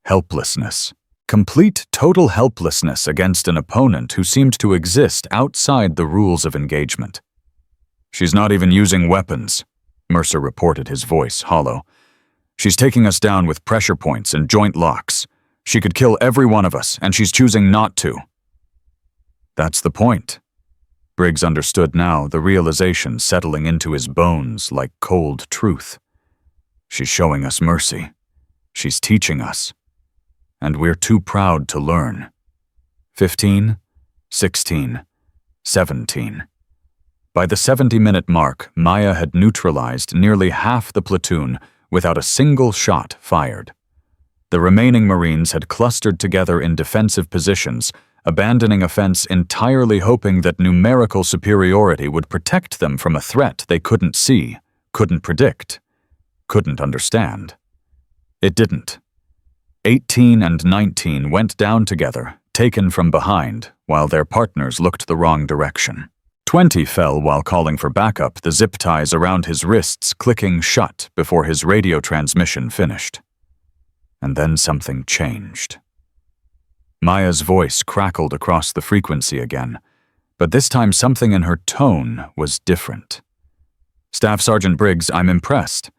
Helplessness. Complete, total helplessness against an opponent who seemed to exist outside the rules of engagement. "She's not even using weapons," Mercer reported, his voice hollow. "She's taking us down with pressure points and joint locks. She could kill every one of us, and she's choosing not to." That's the point. Briggs understood now, the realization settling into his bones like cold truth. She's showing us mercy. She's teaching us. And we're too proud to learn. 15, 16, 17. By the 70-minute mark, Maya had neutralized nearly half the platoon without a single shot fired. The remaining Marines had clustered together in defensive positions, abandoning offense entirely hoping that numerical superiority would protect them from a threat they couldn't see, couldn't predict, couldn't understand. It didn't. 18 and 19 went down together, taken from behind, while their partners looked the wrong direction. 20 fell while calling for backup, the zip ties around his wrists clicking shut before his radio transmission finished. And then something changed. Maya's voice crackled across the frequency again, but this time something in her tone was different. "Staff Sergeant Briggs, I'm impressed.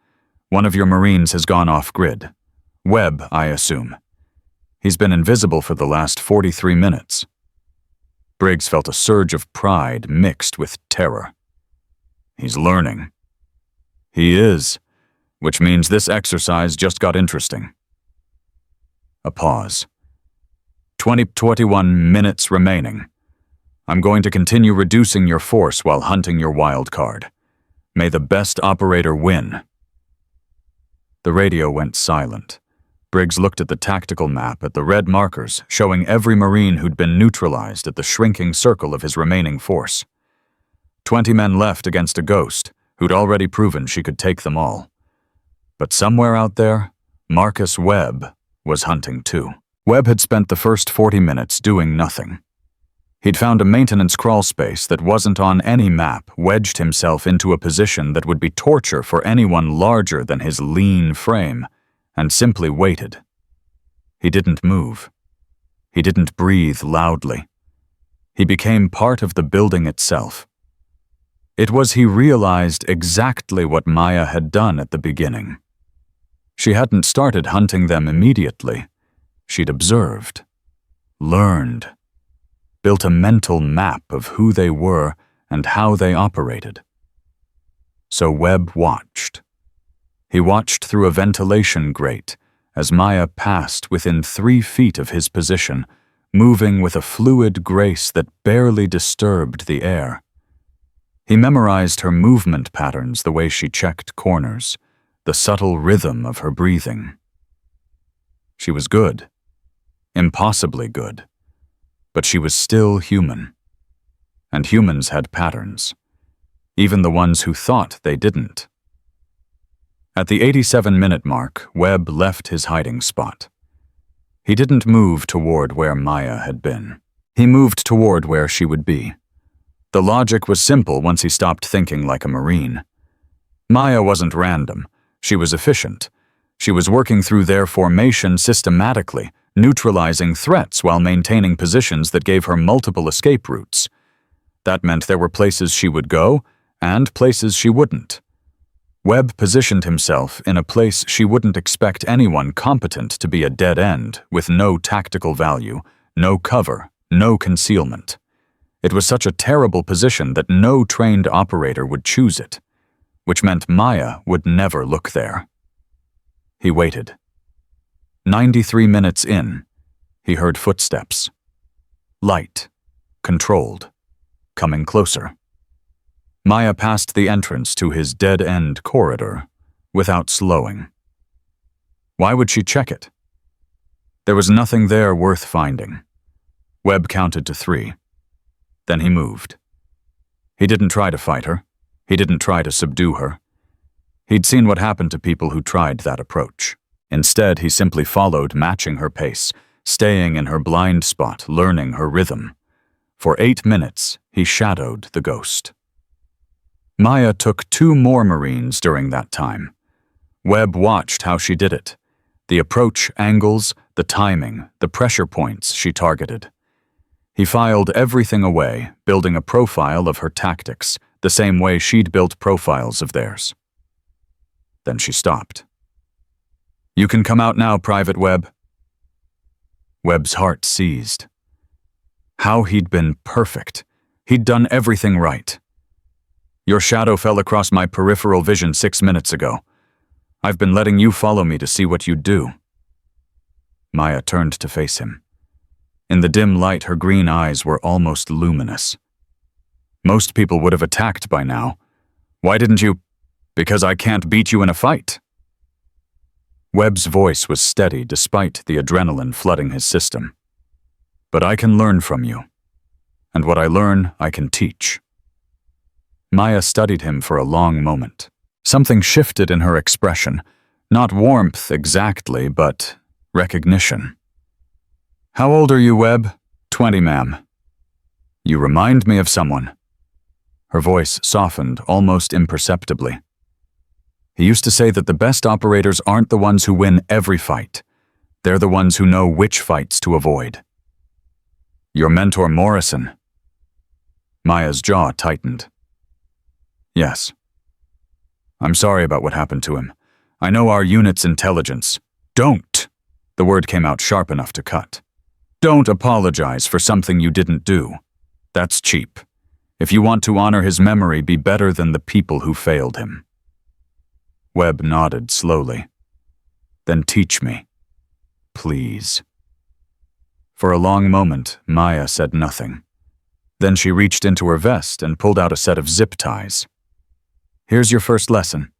One of your Marines has gone off-grid. Webb, I assume. He's been invisible for the last 43 minutes. Briggs felt a surge of pride mixed with terror. "He's learning." "He is, which means this exercise just got interesting." A pause. 21 minutes remaining. I'm going to continue reducing your force while hunting your wild card. May the best operator win. The radio went silent. Briggs looked at the tactical map at the red markers showing every Marine who'd been neutralized at the shrinking circle of his remaining force. 20 men left against a ghost who'd already proven she could take them all. But somewhere out there, Marcus Webb was hunting too. Webb had spent the first 40 minutes doing nothing. He'd found a maintenance crawl space that wasn't on any map, wedged himself into a position that would be torture for anyone larger than his lean frame, and simply waited. He didn't move. He didn't breathe loudly. He became part of the building itself. It was he realized exactly what Maya had done at the beginning. She hadn't started hunting them immediately. She'd observed, learned, built a mental map of who they were and how they operated. So Webb watched. He watched through a ventilation grate as Maya passed within 3 feet of his position, moving with a fluid grace that barely disturbed the air. He memorized her movement patterns, the way she checked corners, the subtle rhythm of her breathing. She was good. Impossibly good. But she was still human. And humans had patterns, even the ones who thought they didn't. At the 87-minute mark, Webb left his hiding spot. He didn't move toward where Maya had been. He moved toward where she would be. The logic was simple once he stopped thinking like a Marine. Maya wasn't random. She was efficient. She was working through their formation systematically, neutralizing threats while maintaining positions that gave her multiple escape routes. That meant there were places she would go and places she wouldn't. Webb positioned himself in a place she wouldn't expect anyone competent to be a dead end, with no tactical value, no cover, no concealment. It was such a terrible position that no trained operator would choose it, which meant Maya would never look there. He waited. 93 minutes in, he heard footsteps. Light, controlled, coming closer. Maya passed the entrance to his dead-end corridor without slowing. Why would she check it? There was nothing there worth finding. Webb counted to 3. Then he moved. He didn't try to fight her. He didn't try to subdue her. He'd seen what happened to people who tried that approach. Instead, he simply followed, matching her pace, staying in her blind spot, learning her rhythm. For 8 minutes, he shadowed the ghost. Maya took 2 more Marines during that time. Webb watched how she did it. The approach angles, the timing, the pressure points she targeted. He filed everything away, building a profile of her tactics, the same way she'd built profiles of theirs. Then she stopped. "You can come out now, Private Webb." Webb's heart seized. How he'd been perfect. He'd done everything right. "Your shadow fell across my peripheral vision 6 minutes ago. I've been letting you follow me to see what you'd do." Maya turned to face him. In the dim light, her green eyes were almost luminous. "Most people would have attacked by now. Why didn't you?" "Because I can't beat you in a fight." Webb's voice was steady despite the adrenaline flooding his system. "But I can learn from you. And what I learn, I can teach." Maya studied him for a long moment. Something shifted in her expression. Not warmth exactly, but recognition. "How old are you, Webb?" 20, ma'am." "You remind me of someone." Her voice softened almost imperceptibly. "He used to say that the best operators aren't the ones who win every fight. They're the ones who know which fights to avoid." "Your mentor Morrison?" Maya's jaw tightened. "Yes. I'm sorry about what happened to him. I know our unit's intelligence." "Don't!" The word came out sharp enough to cut. "Don't apologize for something you didn't do. That's cheap. If you want to honor his memory, be better than the people who failed him." Webb nodded slowly. "Then teach me. Please." For a long moment, Maya said nothing. Then she reached into her vest and pulled out a set of zip ties. "Here's your first lesson."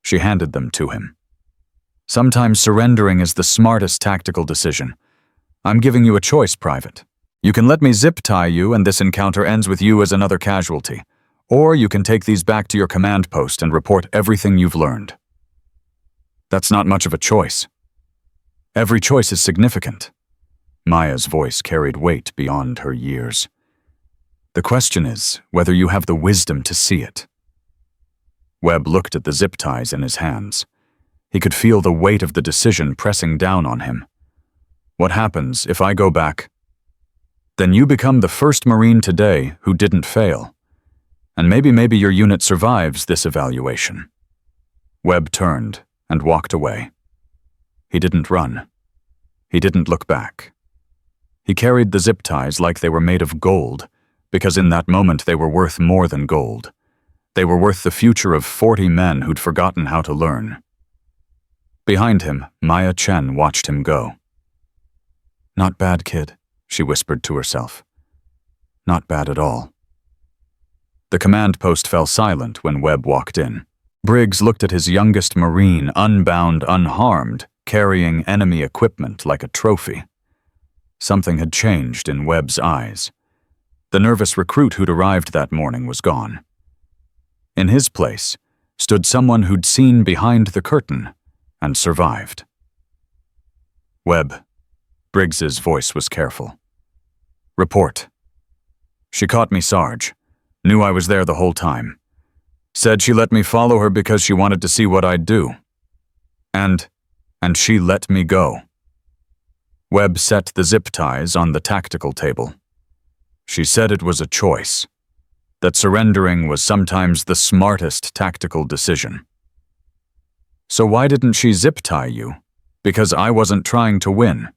She handed them to him. "Sometimes surrendering is the smartest tactical decision. I'm giving you a choice, Private. You can let me zip tie you and this encounter ends with you as another casualty. Or you can take these back to your command post and report everything you've learned." "That's not much of a choice." "Every choice is significant." Maya's voice carried weight beyond her years. "The question is whether you have the wisdom to see it." Webb looked at the zip ties in his hands. He could feel the weight of the decision pressing down on him. "What happens if I go back?" "Then you become the first Marine today who didn't fail. And maybe your unit survives this evaluation." Webb turned and walked away. He didn't run. He didn't look back. He carried the zip ties like they were made of gold, because in that moment they were worth more than gold. They were worth the future of 40 men who'd forgotten how to learn. Behind him, Maya Chen watched him go. "Not bad, kid," she whispered to herself. "Not bad at all." The command post fell silent when Webb walked in. Briggs looked at his youngest Marine, unbound, unharmed, carrying enemy equipment like a trophy. Something had changed in Webb's eyes. The nervous recruit who'd arrived that morning was gone. In his place stood someone who'd seen behind the curtain and survived. "Webb." Briggs's voice was careful. "Report." "She caught me, Sarge. Knew I was there the whole time. Said she let me follow her because she wanted to see what I'd do. And she let me go." Webb set the zip ties on the tactical table. "She said it was a choice. That surrendering was sometimes the smartest tactical decision." "So why didn't she zip tie you? Because I wasn't trying to win."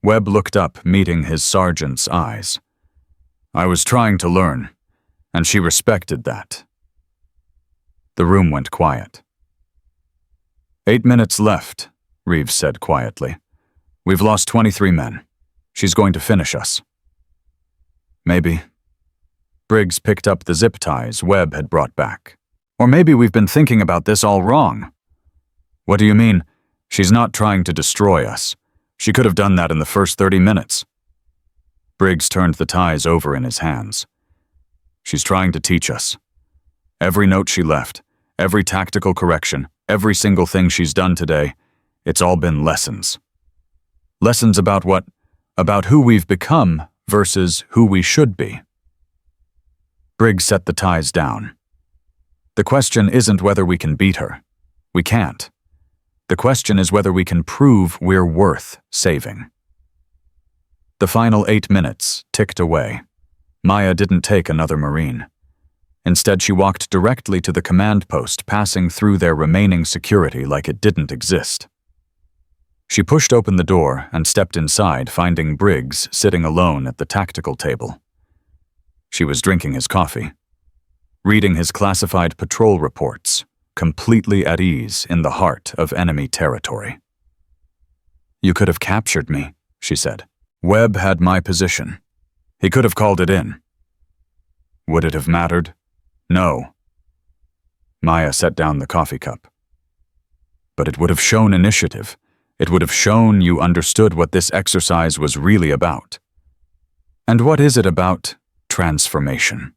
Webb looked up, meeting his sergeant's eyes. "I was trying to learn, and she respected that." The room went quiet. 8 minutes left," Reeves said quietly. "We've lost 23 men. She's going to finish us." "Maybe." Briggs picked up the zip ties Webb had brought back. Or maybe we've been thinking about this all wrong. What do you mean? She's not trying to destroy us. She could have done that in the first 30 minutes. Briggs turned the ties over in his hands. She's trying to teach us. Every note she left, every tactical correction, every single thing she's done today, it's all been lessons. Lessons about what? About who we've become versus who we should be. Briggs set the ties down. The question isn't whether we can beat her. We can't. The question is whether we can prove we're worth saving. The final 8 minutes ticked away. Maya didn't take another Marine. Instead, she walked directly to the command post, passing through their remaining security like it didn't exist. She pushed open the door and stepped inside, finding Briggs sitting alone at the tactical table. She was drinking his coffee, reading his classified patrol reports, completely at ease in the heart of enemy territory. "You could have captured me," she said. "Webb had my position. He could have called it in." "Would it have mattered?" "No." Maya set down the coffee cup. "But it would have shown initiative. It would have shown you understood what this exercise was really about." "And what is it about?" "Transformation."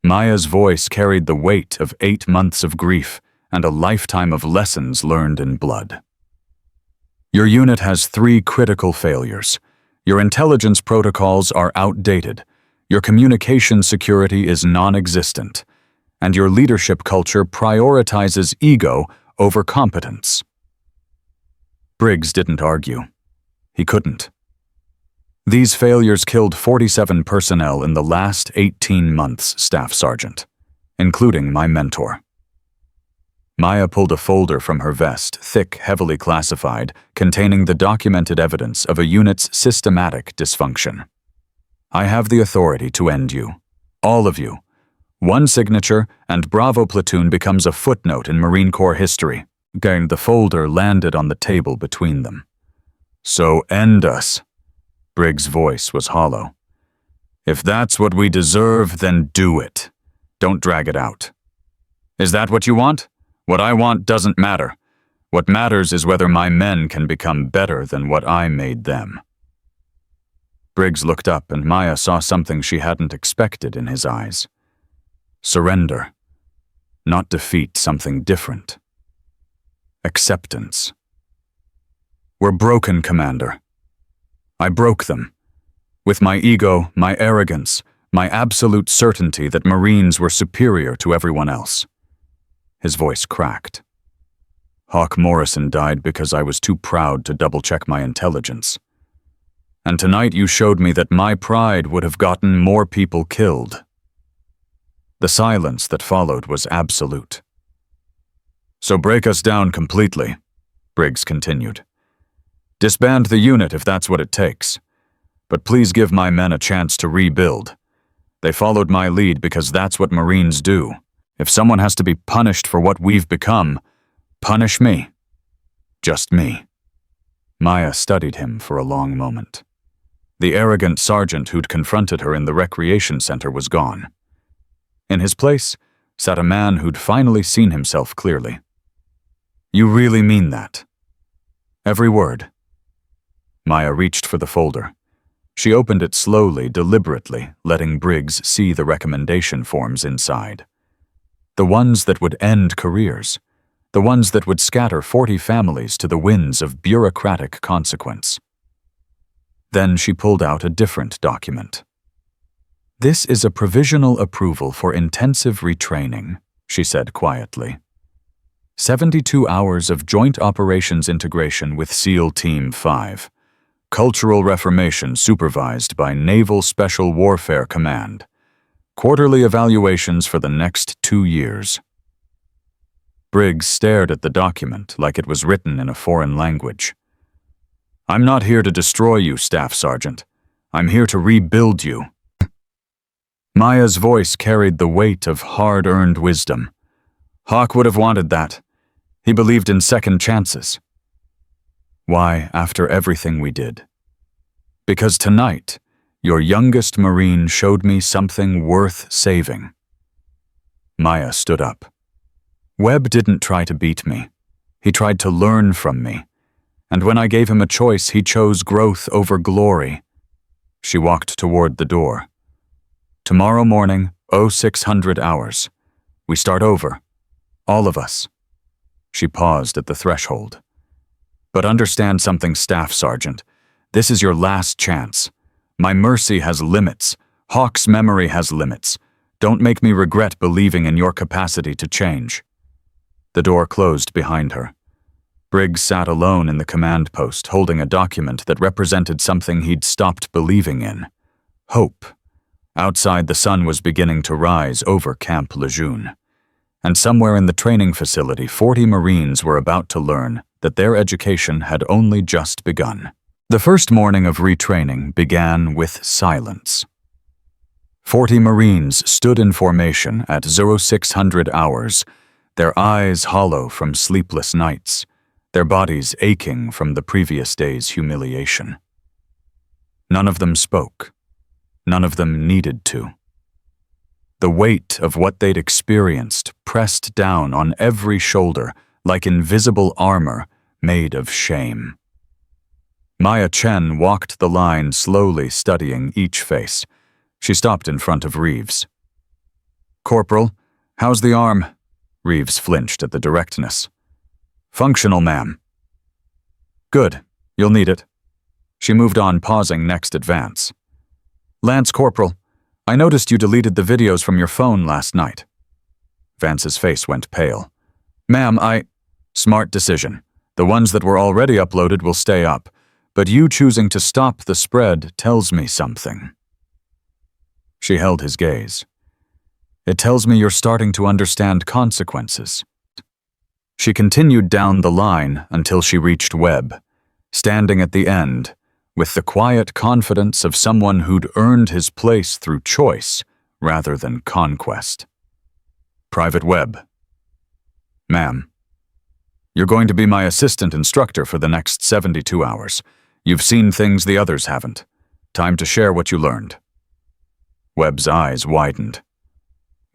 Maya's voice carried the weight of 8 months of grief and a lifetime of lessons learned in blood. "Your unit has 3 critical failures. Your intelligence protocols are outdated. Your communication security is non-existent. And your leadership culture prioritizes ego over competence." Briggs didn't argue. He couldn't. These failures killed 47 personnel in the last 18 months, Staff Sergeant, including my mentor. Maya pulled a folder from her vest, thick, heavily classified, containing the documented evidence of a unit's systematic dysfunction. "I have the authority to end you. All of you. One signature, and Bravo Platoon becomes a footnote in Marine Corps history." Again, the folder landed on the table between them. "So end us." Briggs' voice was hollow. "If that's what we deserve, then do it. Don't drag it out. Is that what you want? What I want doesn't matter. What matters is whether my men can become better than what I made them." Briggs looked up, and Maya saw something she hadn't expected in his eyes. Surrender. Not defeat, something different. Acceptance. "We're broken, Commander. I broke them. With my ego, my arrogance, my absolute certainty that Marines were superior to everyone else." His voice cracked. "Hawk Morrison died because I was too proud to double-check my intelligence. And tonight you showed me that my pride would have gotten more people killed." The silence that followed was absolute. "So break us down completely," Briggs continued. "Disband the unit if that's what it takes. But please give my men a chance to rebuild. They followed my lead because that's what Marines do. If someone has to be punished for what we've become, punish me. Just me." Maya studied him for a long moment. The arrogant sergeant who'd confronted her in the recreation center was gone. In his place sat a man who'd finally seen himself clearly. "You really mean that?" "Every word." Maya reached for the folder. She opened it slowly, deliberately, letting Briggs see the recommendation forms inside. The ones that would end careers. The ones that would scatter 40 families to the winds of bureaucratic consequence. Then she pulled out a different document. "This is a provisional approval for intensive retraining," she said quietly. 72 hours of joint operations integration with SEAL Team 5. Cultural reformation supervised by Naval Special Warfare Command. Quarterly evaluations for the next 2 years. Briggs stared at the document like it was written in a foreign language. "I'm not here to destroy you, Staff Sergeant. I'm here to rebuild you." Maya's voice carried the weight of hard-earned wisdom. Hawk would have wanted that. He believed in second chances. Why, after everything we did? Because tonight, Your youngest Marine showed me something worth saving." Maya stood up. Webb didn't try to beat me. He tried to learn from me. And when I gave him a choice, he chose growth over glory. She walked toward the door. "Tomorrow morning, 0600 hours. We start over. All of us." She paused at the threshold. "But understand something, Staff Sergeant. This is your last chance. My mercy has limits. Hawk's memory has limits. Don't make me regret believing in your capacity to change." The door closed behind her. Briggs sat alone in the command post, holding a document that represented something he'd stopped believing in: hope. Outside, the sun was beginning to rise over Camp Lejeune. And somewhere in the training facility, 40 Marines were about to learn that their education had only just begun. The first morning of retraining began with silence. 40 Marines stood in formation at 0600 hours, their eyes hollow from sleepless nights, their bodies aching from the previous day's humiliation. None of them spoke. None of them needed to. The weight of what they'd experienced pressed down on every shoulder like invisible armor made of shame. Maya Chen walked the line, slowly studying each face. She stopped in front of Reeves. "Corporal, how's the arm?" Reeves flinched at the directness. "Functional, ma'am." "Good. You'll need it." She moved on, pausing next at Vance. "Lance Corporal, I noticed you deleted the videos from your phone last night." Vance's face went pale. "Ma'am, Smart decision. The ones that were already uploaded will stay up, but you choosing to stop the spread tells me something." She held his gaze. "It tells me you're starting to understand consequences." She continued down the line until she reached Webb, standing at the end, with the quiet confidence of someone who'd earned his place through choice rather than conquest. "Private Webb." "Ma'am, you're going to be my assistant instructor for the next 72 hours. You've seen things the others haven't. Time to share what you learned." Webb's eyes widened.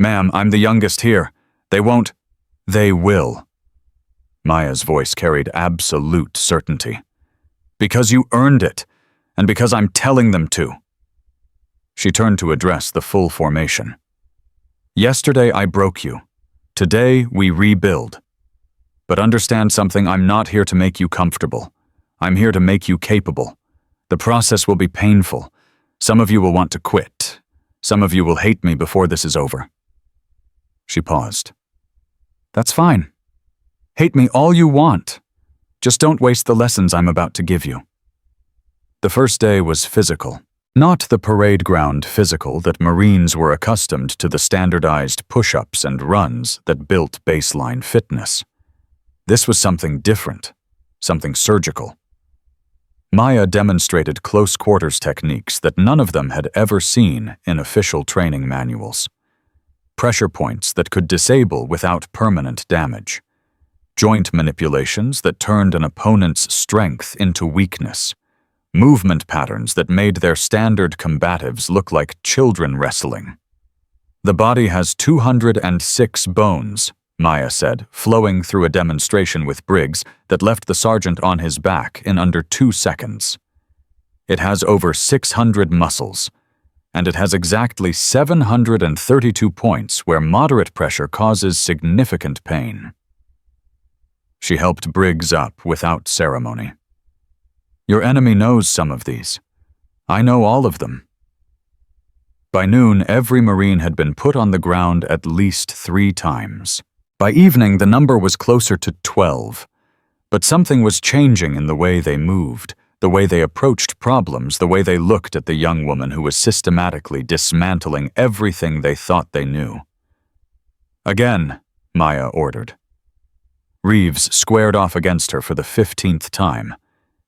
"Ma'am, I'm the youngest here. They won't." "They will." Maya's voice carried absolute certainty. "Because you earned it, and because I'm telling them to." She turned to address the full formation. "Yesterday I broke you. Today we rebuild. But understand something, I'm not here to make you comfortable. I'm here to make you capable. The process will be painful. Some of you will want to quit. Some of you will hate me before this is over." She paused. "That's fine. Hate me all you want. Just don't waste the lessons I'm about to give you." The first day was physical. Not the parade ground physical that Marines were accustomed to, the standardized push-ups and runs that built baseline fitness. This was something different, something surgical. Maya demonstrated close quarters techniques that none of them had ever seen in official training manuals. Pressure points that could disable without permanent damage. Joint manipulations that turned an opponent's strength into weakness. Movement patterns that made their standard combatives look like children wrestling. "The body has 206 bones," Maya said, flowing through a demonstration with Briggs that left the sergeant on his back in under 2 seconds. "It has over 600 muscles, and it has exactly 732 points where moderate pressure causes significant pain." She helped Briggs up without ceremony. "Your enemy knows some of these. I know all of them." By noon, every Marine had been put on the ground at least 3 times. By evening, the number was closer to 12. But something was changing in the way they moved, the way they approached problems, the way they looked at the young woman who was systematically dismantling everything they thought they knew. "Again," Maya ordered. Reeves squared off against her for the 15th time.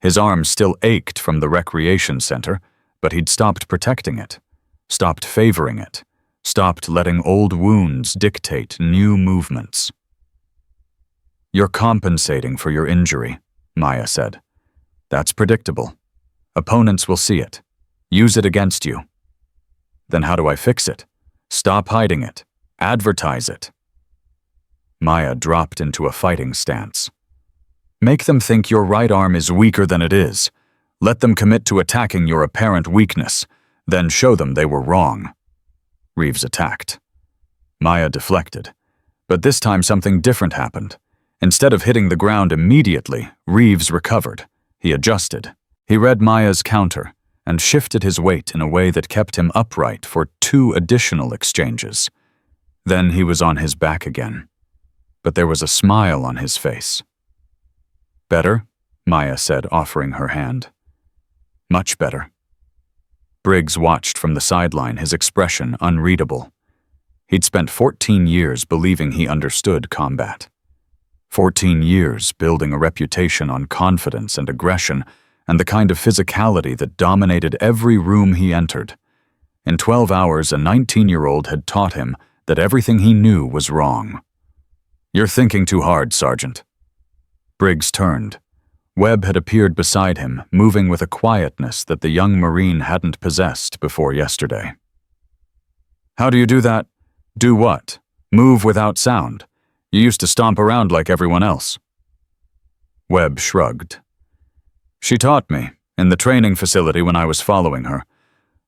His arm still ached from the recreation center, but he'd stopped protecting it, stopped favoring it, stopped letting old wounds dictate new movements. "You're compensating for your injury," Maya said. "That's predictable. Opponents will see it. use it against you. Then how do I fix it? Stop hiding it. Advertise it. Maya dropped into a fighting stance. Make them think your right arm is weaker than it is. Let them commit to attacking your apparent weakness. Then show them they were wrong. Reeves attacked. Maya deflected. But this time something different happened. Instead of hitting the ground immediately, Reeves recovered. He adjusted. He read Maya's counter and shifted his weight in a way that kept him upright for 2 additional exchanges. Then he was on his back again. But there was a smile on his face. Better? Maya said, offering her hand. Much better. Briggs watched from the sideline, his expression unreadable. He'd spent 14 years believing he understood combat. 14 years building a reputation on confidence and aggression and the kind of physicality that dominated every room he entered. In 12 hours, a 19-year-old had taught him that everything he knew was wrong. You're thinking too hard, Sergeant. Briggs turned. Webb had appeared beside him, moving with a quietness that the young Marine hadn't possessed before yesterday. How do you do that? Do what? Move without sound. You used to stomp around like everyone else. Webb shrugged. She taught me, in the training facility when I was following her.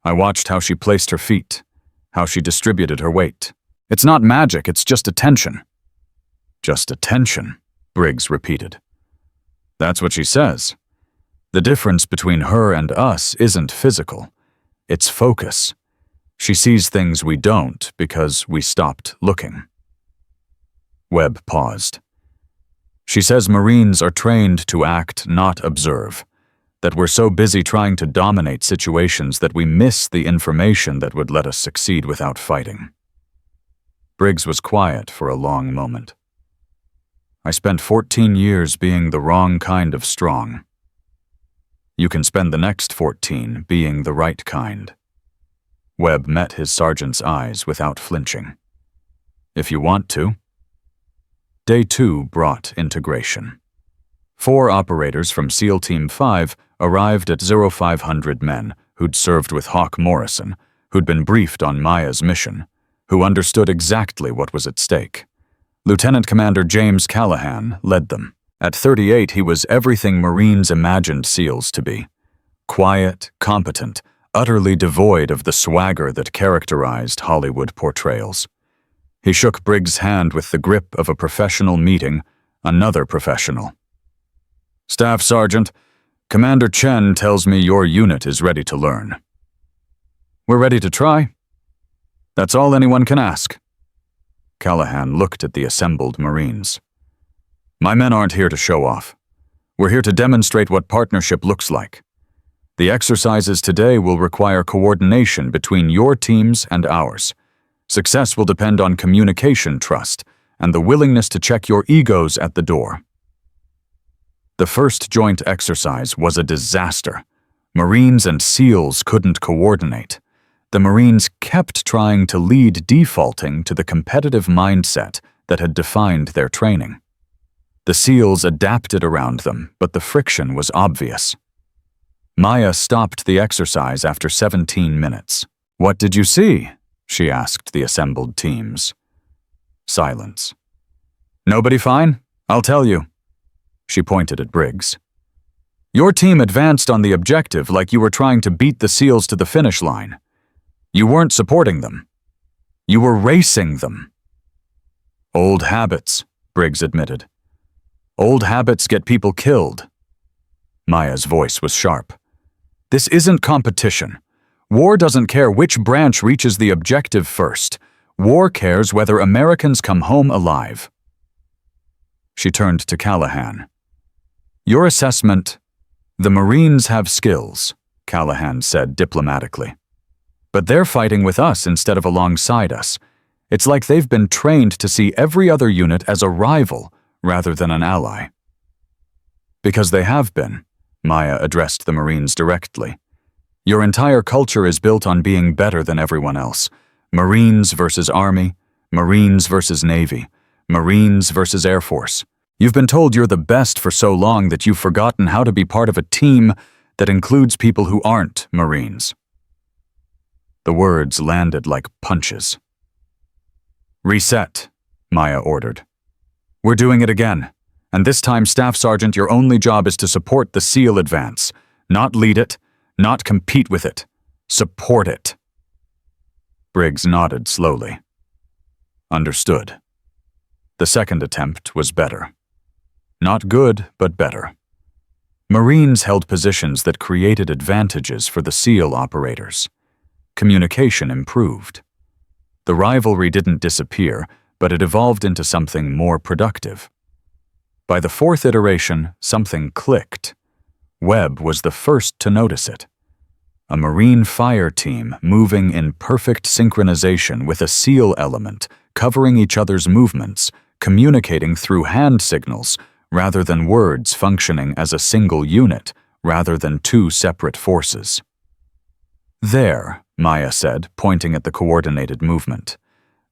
I watched how she placed her feet, how she distributed her weight. It's not magic, it's just attention. Just attention, Briggs repeated. That's what she says. The difference between her and us isn't physical. It's focus. She sees things we don't because we stopped looking. Webb paused. She says Marines are trained to act, not observe. That we're so busy trying to dominate situations that we miss the information that would let us succeed without fighting. Briggs was quiet for a long moment. I spent 14 years being the wrong kind of strong. You can spend the next 14 being the right kind. Webb met his sergeant's eyes without flinching. If you want to. Day 2 brought integration. 4 operators from SEAL Team 5 arrived at 0500 men who'd served with Hawk Morrison, who'd been briefed on Maya's mission, who understood exactly what was at stake. Lieutenant Commander James Callahan led them. At 38, he was everything Marines imagined SEALs to be. Quiet, competent, utterly devoid of the swagger that characterized Hollywood portrayals. He shook Briggs' hand with the grip of a professional meeting another professional. Staff Sergeant, Commander Chen tells me your unit is ready to learn. We're ready to try. That's all anyone can ask. Callahan looked at the assembled Marines. My men aren't here to show off. We're here to demonstrate what partnership looks like. The exercises today will require coordination between your teams and ours. Success will depend on communication trust and the willingness to check your egos at the door. The first joint exercise was a disaster. Marines and SEALs couldn't coordinate. The Marines kept trying to lead, defaulting to the competitive mindset that had defined their training. The SEALs adapted around them, but the friction was obvious. Maya stopped the exercise after 17 minutes. What did you see? She asked the assembled teams. Silence. Nobody fine? I'll tell you. She pointed at Briggs. Your team advanced on the objective like you were trying to beat the SEALs to the finish line. You weren't supporting them. You were racing them. Old habits, Briggs admitted. Old habits get people killed. Maya's voice was sharp. This isn't competition. War doesn't care which branch reaches the objective first. War cares whether Americans come home alive. She turned to Callahan. Your assessment, the Marines have skills, Callahan said diplomatically. But they're fighting with us instead of alongside us. It's like they've been trained to see every other unit as a rival rather than an ally. Because they have been, Maya addressed the Marines directly. Your entire culture is built on being better than everyone else. Marines versus Army, Marines versus Navy, Marines versus Air Force. You've been told you're the best for so long that you've forgotten how to be part of a team that includes people who aren't Marines. The words landed like punches. "Reset," Maya ordered. "We're doing it again. And this time, Staff Sergeant, your only job is to support the SEAL advance. Not lead it, not compete with it. Support it." Briggs nodded slowly. Understood. The second attempt was better. Not good, but better. Marines held positions that created advantages for the SEAL operators. Communication improved. The rivalry didn't disappear, but it evolved into something more productive. By the fourth iteration, something clicked. Webb was the first to notice it. A Marine fire team moving in perfect synchronization with a SEAL element, covering each other's movements, communicating through hand signals, rather than words functioning as a single unit, rather than two separate forces. "There," Maya said, pointing at the coordinated movement.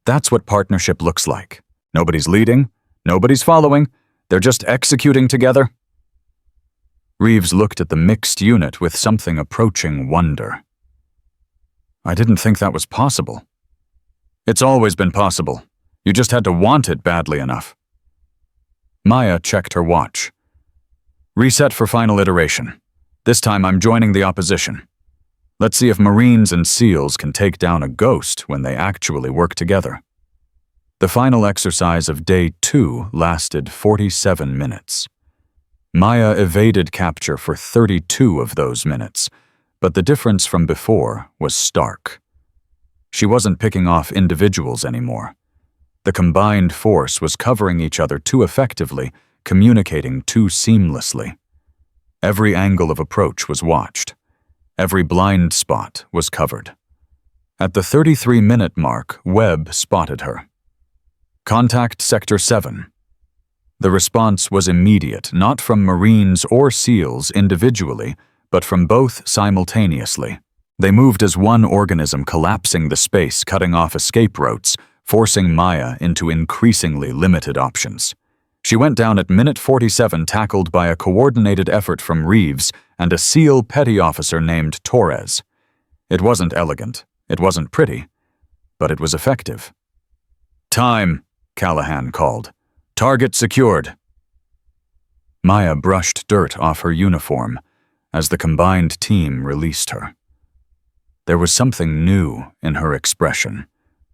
"That's what partnership looks like. Nobody's leading, nobody's following, they're just executing together." Reeves looked at the mixed unit with something approaching wonder. "I didn't think that was possible." "It's always been possible. You just had to want it badly enough." Maya checked her watch. "Reset for final iteration. This time I'm joining the opposition. Let's see if Marines and SEALs can take down a ghost when they actually work together." The final exercise of Day 2 lasted 47 minutes. Maya evaded capture for 32 of those minutes, but the difference from before was stark. She wasn't picking off individuals anymore. The combined force was covering each other too effectively, communicating too seamlessly. Every angle of approach was watched. Every blind spot was covered. At the 33-minute mark, Webb spotted her. "Contact Sector 7. The response was immediate, not from Marines or SEALs individually, but from both simultaneously. They moved as one organism, collapsing the space, cutting off escape routes, forcing Maya into increasingly limited options. She went down at minute 47, tackled by a coordinated effort from Reeves and a SEAL petty officer named Torres. It wasn't elegant, it wasn't pretty, but it was effective. "Time," Callahan called. "Target secured." Maya brushed dirt off her uniform as the combined team released her. There was something new in her expression,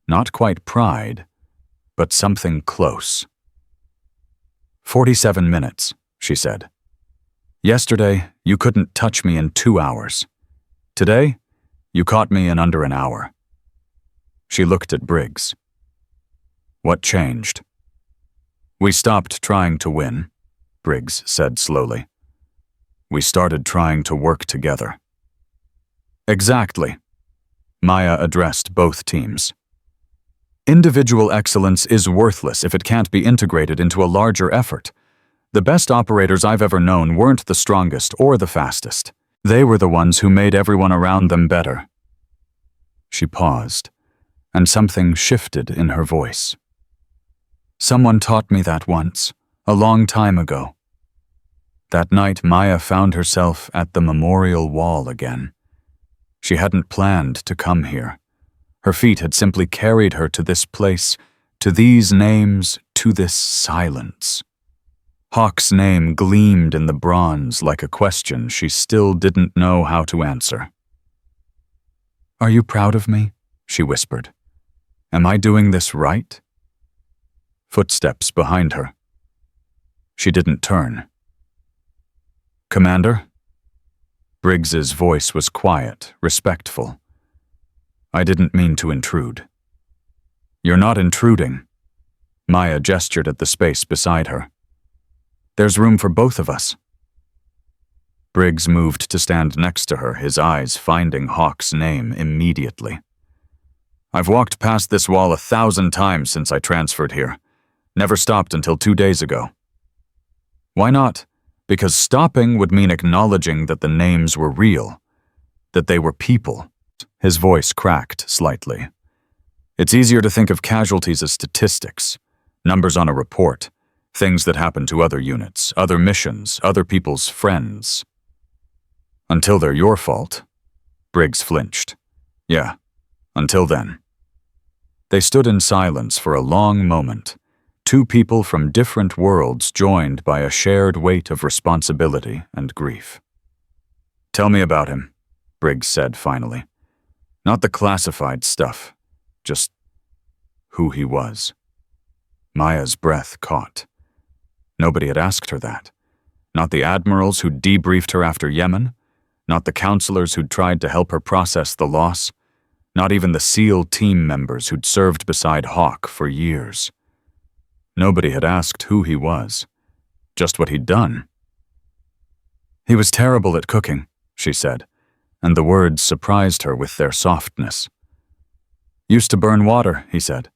not quite pride, but something close. 47 minutes, she said. "Yesterday, you couldn't touch me in 2 hours. Today, you caught me in under an hour." She looked at Briggs. "What changed?" "We stopped trying to win," Briggs said slowly. "We started trying to work together." "Exactly." Maya addressed both teams. "Individual excellence is worthless if it can't be integrated into a larger effort. The best operators I've ever known weren't the strongest or the fastest. They were the ones who made everyone around them better." She paused, and something shifted in her voice. "Someone taught me that once, a long time ago." That night, Maya found herself at the memorial wall again. She hadn't planned to come here. Her feet had simply carried her to this place, to these names, to this silence. Hawk's name gleamed in the bronze like a question she still didn't know how to answer. "Are you proud of me?" she whispered. "Am I doing this right?" Footsteps behind her. She didn't turn. "Commander?" Briggs's voice was quiet, respectful. "I didn't mean to intrude." "You're not intruding." Maya gestured at the space beside her. "There's room for both of us." Briggs moved to stand next to her, his eyes finding Hawk's name immediately. "I've walked past this wall 1,000 times since I transferred here. Never stopped until 2 days ago." "Why not?" "Because stopping would mean acknowledging that the names were real, that they were people." His voice cracked slightly. "It's easier to think of casualties as statistics, numbers on a report, things that happen to other units, other missions, other people's friends. Until they're your fault." Briggs flinched. "Yeah, Until then. They stood in silence for a long moment, two people from different worlds joined by a shared weight of responsibility and grief. "Tell me about him," Briggs said finally. "Not the classified stuff, just who he was." Maya's breath caught. Nobody had asked her that. Not the admirals who'd debriefed her after Yemen, not the counselors who'd tried to help her process the loss, not even the SEAL team members who'd served beside Hawk for years. Nobody had asked who he was, just what he'd done. "He was terrible at cooking," she said, and the words surprised her with their softness. "Used to burn water," he said.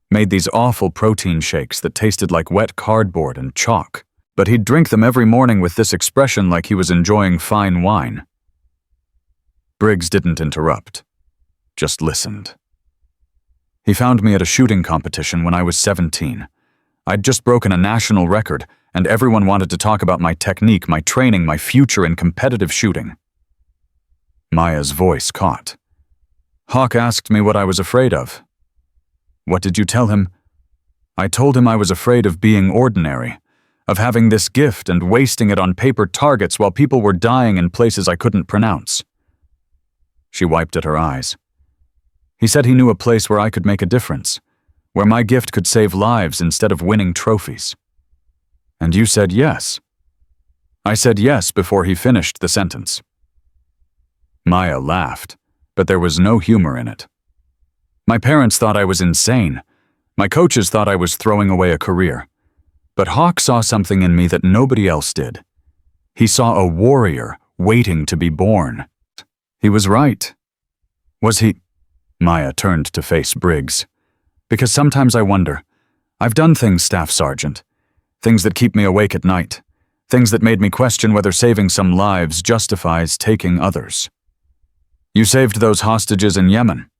"Made these awful protein shakes that tasted like wet cardboard and chalk, but he'd drink them every morning with this expression like he was enjoying fine wine." Briggs didn't interrupt, just listened. "He found me at a shooting competition when I was 17. I'd just broken a national record, and everyone wanted to talk about my technique, my training, my future in competitive shooting." Maya's voice caught. "Hawk asked me what I was afraid of." "What did you tell him?" "I told him I was afraid of being ordinary, of having this gift and wasting it on paper targets while people were dying in places I couldn't pronounce." She wiped at her eyes. "He said he knew a place where I could make a difference, where my gift could save lives instead of winning trophies." "And you said yes." "I said yes before he finished the sentence." Maya laughed, but there was no humor in it. "My parents thought I was insane. My coaches thought I was throwing away a career. But Hawk saw something in me that nobody else did. He saw a warrior waiting to be born. He was right." "Was he?" Maya turned to face Briggs. "Because sometimes I wonder. I've done things, Staff Sergeant. Things that keep me awake at night. Things that made me question whether saving some lives justifies taking others. You saved those hostages in Yemen.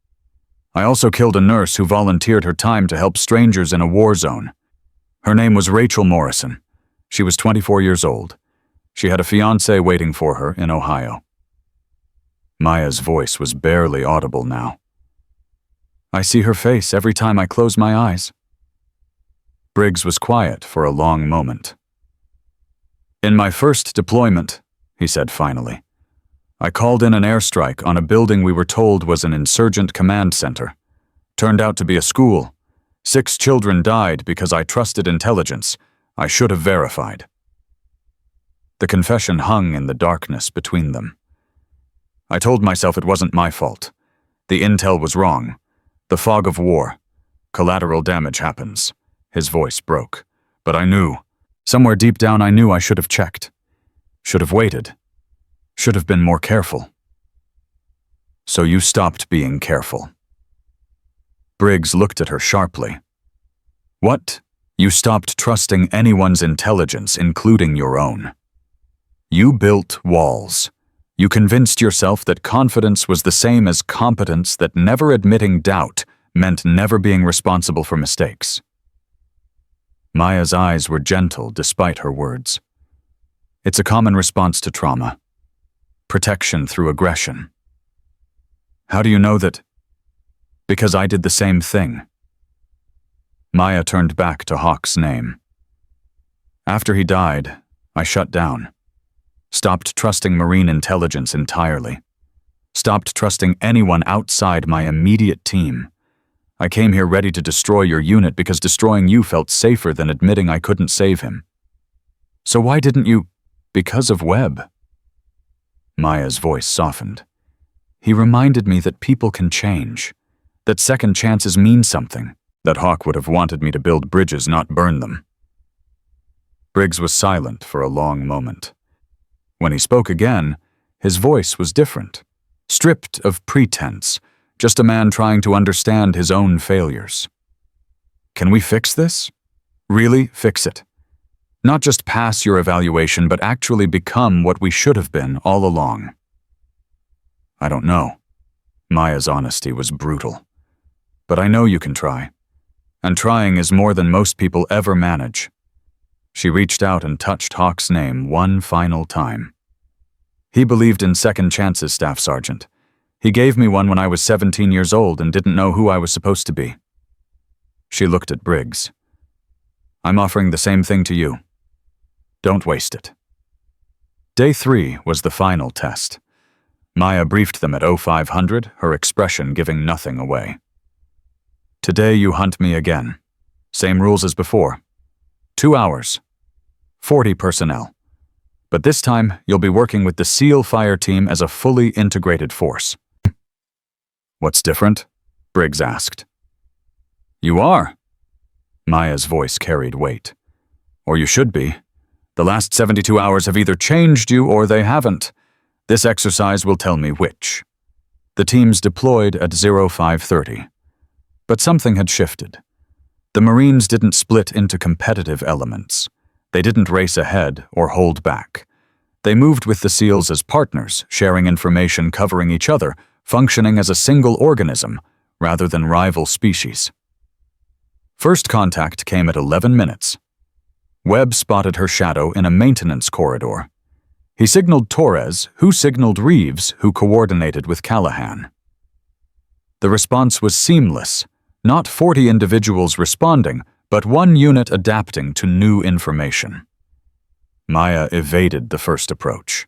I also killed a nurse who volunteered her time to help strangers in a war zone. Her name was Rachel Morrison. She was 24 years old. She had a fiancé waiting for her in Ohio." Maya's voice was barely audible now. "I see her face every time I close my eyes." Briggs was quiet for a long moment. "In my first deployment," he said finally, "I called in an airstrike on a building we were told was an insurgent command center. Turned out to be a school. 6 children died because I trusted intelligence I should have verified." The confession hung in the darkness between them. "I told myself it wasn't my fault. The intel was wrong. The fog of war. Collateral damage happens." His voice broke. "But I knew. Somewhere deep down I knew I should have checked. Should have waited. Should have been more careful." "So you stopped being careful." Briggs looked at her sharply. "What? You stopped trusting anyone's intelligence, including your own. You built walls. You convinced yourself that confidence was the same as competence, that never admitting doubt meant never being responsible for mistakes." Maya's eyes were gentle despite her words. "It's a common response to trauma. Protection through aggression." "How do you know that?" "Because I did the same thing." Maya turned back to Hawk's name. "After he died, I shut down. Stopped trusting Marine intelligence entirely. Stopped trusting anyone outside my immediate team. I came here ready to destroy your unit because destroying you felt safer than admitting I couldn't save him. So why didn't you?" "Because of Webb." Maya's voice softened. "He reminded me that people can change, that second chances mean something, that Hawk would have wanted me to build bridges, not burn them." Briggs was silent for a long moment. When he spoke again, his voice was different, stripped of pretense, just a man trying to understand his own failures. "Can we fix this? Really fix it? Not just pass your evaluation, but actually become what we should have been all along?" "I don't know." Maya's honesty was brutal. "But I know you can try. And trying is more than most people ever manage." She reached out and touched Hawk's name one final time. "He believed in second chances, Staff Sergeant. He gave me one when I was 17 years old and didn't know who I was supposed to be. She looked at Briggs. I'm offering the same thing to you. Don't waste it. Day 3 was the final test. Maya briefed them at 0500, her expression giving nothing away. Today you hunt me again. Same rules as before. 2 hours. 40 personnel. But this time, you'll be working with the SEAL fire team as a fully integrated force. What's different? Briggs asked. You are. Maya's voice carried weight. Or you should be. The last 72 hours have either changed you or they haven't. This exercise will tell me which. The teams deployed at 0530. But something had shifted. The Marines didn't split into competitive elements. They didn't race ahead or hold back. They moved with the SEALs as partners, sharing information, covering each other, functioning as a single organism, rather than rival species. First contact came at 11 minutes. Webb spotted her shadow in a maintenance corridor. He signaled Torres, who signaled Reeves, who coordinated with Callahan. The response was seamless, not 40 individuals responding, but one unit adapting to new information. Maya evaded the first approach,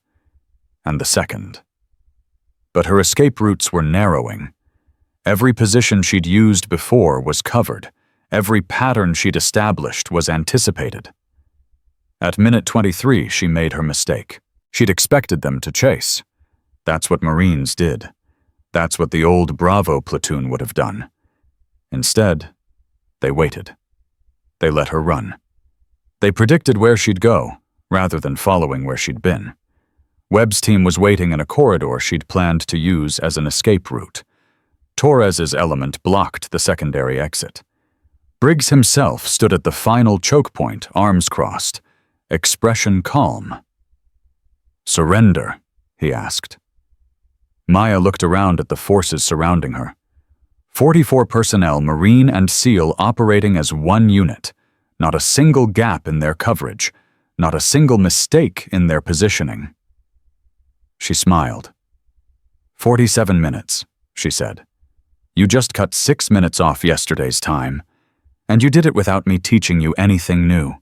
and the second. But her escape routes were narrowing. Every position she'd used before was covered. Every pattern she'd established was anticipated. At minute 23, she made her mistake. She'd expected them to chase. That's what Marines did. That's what the old Bravo platoon would have done. Instead, they waited. They let her run. They predicted where she'd go, rather than following where she'd been. Webb's team was waiting in a corridor she'd planned to use as an escape route. Torres's element blocked the secondary exit. Briggs himself stood at the final choke point, arms crossed, expression calm. Surrender, he asked. Maya looked around at the forces surrounding her. 44 personnel, Marine and SEAL, operating as one unit. Not a single gap in their coverage. Not a single mistake in their positioning. She smiled. 47 minutes, she said. You just cut 6 minutes off yesterday's time, and you did it without me teaching you anything new.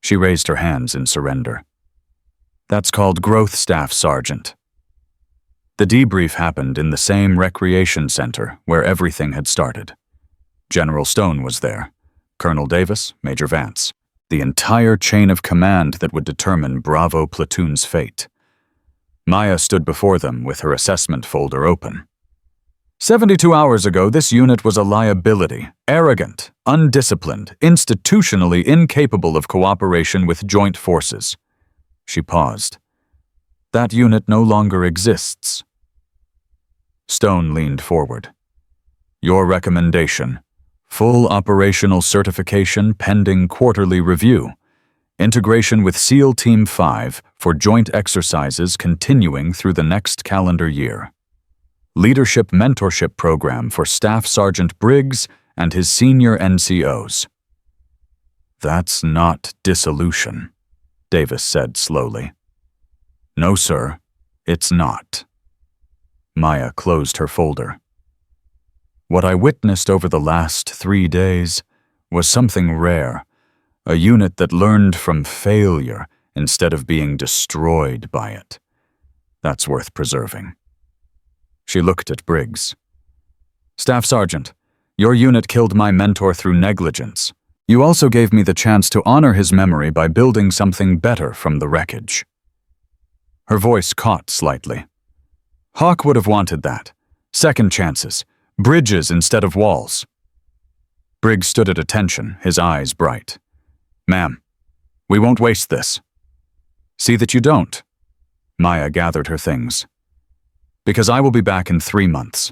She raised her hands in surrender. That's called growth, Staff Sergeant. The debrief happened in the same recreation center where everything had started. General Stone was there, Colonel Davis, Major Vance, the entire chain of command that would determine Bravo platoon's fate. Maya stood before them with her assessment folder open. 72 hours ago, this unit was a liability, arrogant, undisciplined, institutionally incapable of cooperation with joint forces. She paused. That unit no longer exists. Stone leaned forward. Your recommendation: full operational certification pending quarterly review. Integration with SEAL Team 5 for joint exercises continuing through the next calendar year. Leadership Mentorship Program for Staff Sergeant Briggs and his senior NCOs. That's not dissolution, Davis said slowly. No, sir, it's not. Maya closed her folder. What I witnessed over the last 3 days was something rare, a unit that learned from failure instead of being destroyed by it. That's worth preserving. She looked at Briggs. Staff Sergeant, your unit killed my mentor through negligence. You also gave me the chance to honor his memory by building something better from the wreckage. Her voice caught slightly. Hawk would have wanted that. Second chances. Bridges instead of walls. Briggs stood at attention, his eyes bright. Ma'am, we won't waste this. See that you don't. Maya gathered her things. Because I will be back in 3 months.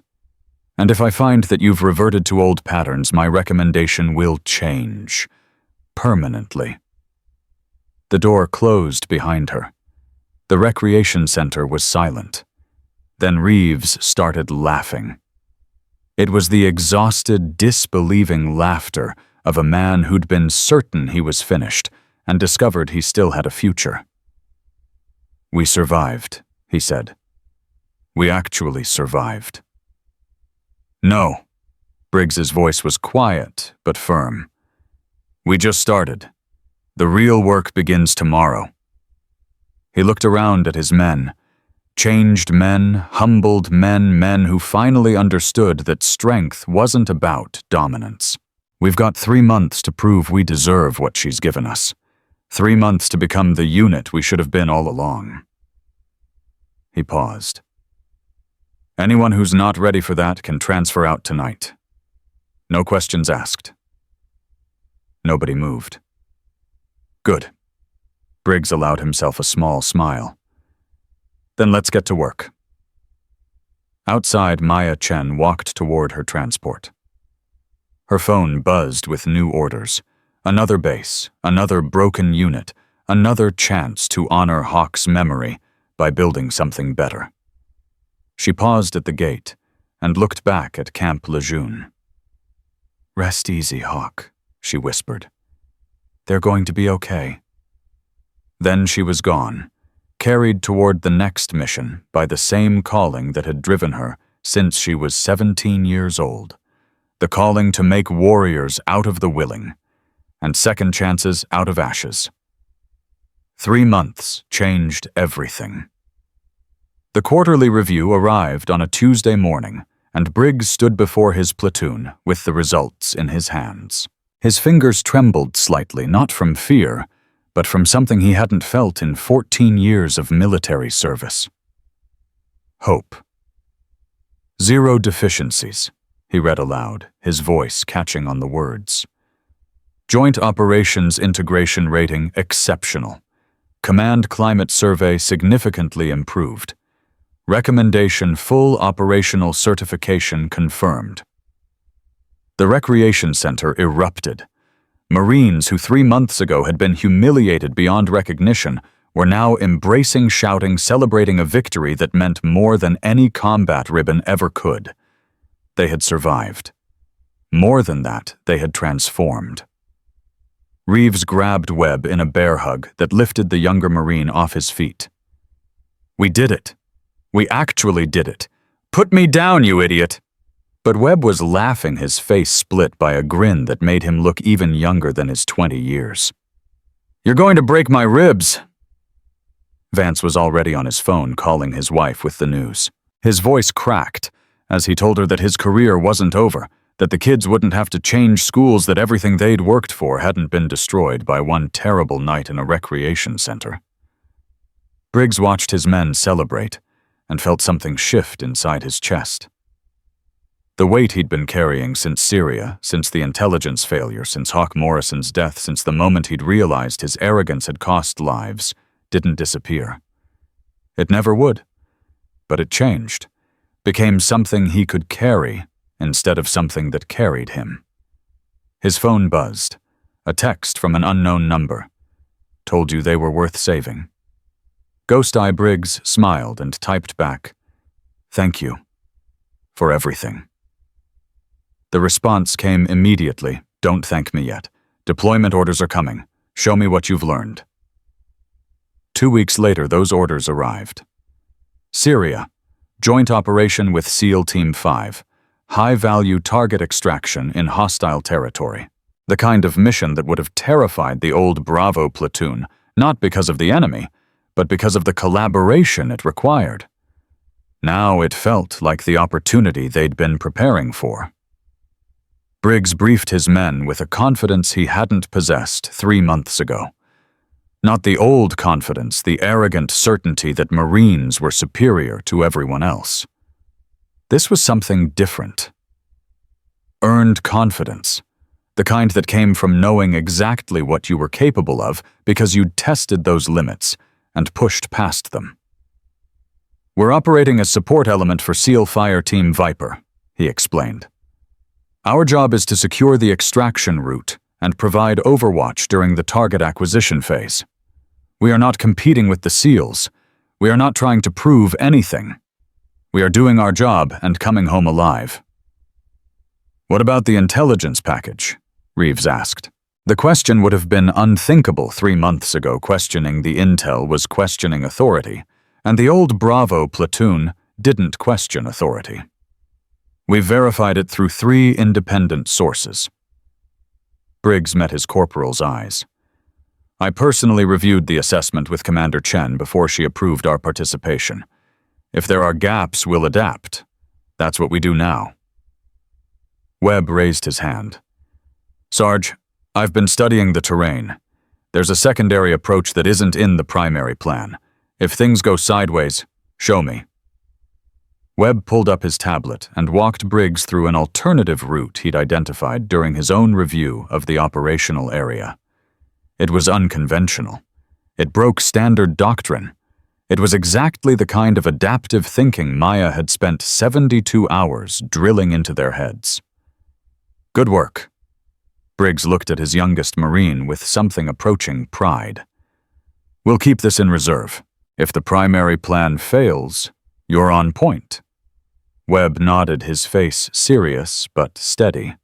And if I find that you've reverted to old patterns, my recommendation will change. Permanently. The door closed behind her. The recreation center was silent. Then Reeves started laughing. It was the exhausted, disbelieving laughter of a man who'd been certain he was finished and discovered he still had a future. We survived, he said. We actually survived. No. Briggs's voice was quiet but firm. We just started. The real work begins tomorrow. He looked around at his men. Changed men, humbled men, men who finally understood that strength wasn't about dominance. We've got 3 months to prove we deserve what she's given us. 3 months to become the unit we should have been all along. He paused. Anyone who's not ready for that can transfer out tonight. No questions asked. Nobody moved. Good. Briggs allowed himself a small smile. Then let's get to work. Outside, Maya Chen walked toward her transport. Her phone buzzed with new orders. Another base, another broken unit, another chance to honor Hawk's memory by building something better. She paused at the gate and looked back at Camp Lejeune. Rest easy, Hawk, she whispered. They're going to be okay. Then she was gone, carried toward the next mission by the same calling that had driven her since she was 17 years old. The calling to make warriors out of the willing, and second chances out of ashes. 3 months changed everything. The quarterly review arrived on a Tuesday morning, and Briggs stood before his platoon with the results in his hands. His fingers trembled slightly, not from fear, but from something he hadn't felt in 14 years of military service. Hope. 0 deficiencies, he read aloud, his voice catching on the words. Joint Operations Integration Rating exceptional. Command Climate Survey significantly improved. Recommendation full operational certification confirmed. The recreation center erupted. Marines who 3 months ago had been humiliated beyond recognition were now embracing, shouting, celebrating a victory that meant more than any combat ribbon ever could. They had survived. More than that, they had transformed. Reeves grabbed Webb in a bear hug that lifted the younger Marine off his feet. We did it. We actually did it. Put me down, you idiot! But Webb was laughing, his face split by a grin that made him look even younger than his 20 years. You're going to break my ribs! Vance was already on his phone calling his wife with the news. His voice cracked as he told her that his career wasn't over, that the kids wouldn't have to change schools, that everything they'd worked for hadn't been destroyed by one terrible night in a recreation center. Briggs watched his men celebrate and felt something shift inside his chest. The weight he'd been carrying since Syria, since the intelligence failure, since Hawk Morrison's death, since the moment he'd realized his arrogance had cost lives, didn't disappear. It never would. But it changed, became something he could carry instead of something that carried him. His phone buzzed. A text from an unknown number. Told you they were worth saving. Ghost Eye Briggs smiled and typed back, "Thank you. For everything." The response came immediately. Don't thank me yet. Deployment orders are coming. Show me what you've learned. 2 weeks later, those orders arrived. Syria. Joint operation with SEAL Team 5. High-value target extraction in hostile territory. The kind of mission that would have terrified the old Bravo platoon, not because of the enemy, but because of the collaboration it required. Now it felt like the opportunity they'd been preparing for. Briggs briefed his men with a confidence he hadn't possessed 3 months ago. Not the old confidence, the arrogant certainty that Marines were superior to everyone else. This was something different. Earned confidence. The kind that came from knowing exactly what you were capable of because you'd tested those limits and pushed past them. We're operating as support element for SEAL Fire Team Viper, he explained. Our job is to secure the extraction route and provide overwatch during the target acquisition phase. We are not competing with the SEALs. We are not trying to prove anything. We are doing our job and coming home alive. What about the intelligence package? Reeves asked. The question would have been unthinkable 3 months ago. Questioning the intel was questioning authority, and the old Bravo platoon didn't question authority. We've verified it through 3 independent sources. Briggs met his corporal's eyes. I personally reviewed the assessment with Commander Chen before she approved our participation. If there are gaps, we'll adapt. That's what we do now. Webb raised his hand. Sarge, I've been studying the terrain. There's a secondary approach that isn't in the primary plan. If things go sideways, show me. Webb pulled up his tablet and walked Briggs through an alternative route he'd identified during his own review of the operational area. It was unconventional. It broke standard doctrine. It was exactly the kind of adaptive thinking Maya had spent 72 hours drilling into their heads. Good work. Briggs looked at his youngest Marine with something approaching pride. We'll keep this in reserve. If the primary plan fails, you're on point. Webb nodded, his face serious but steady.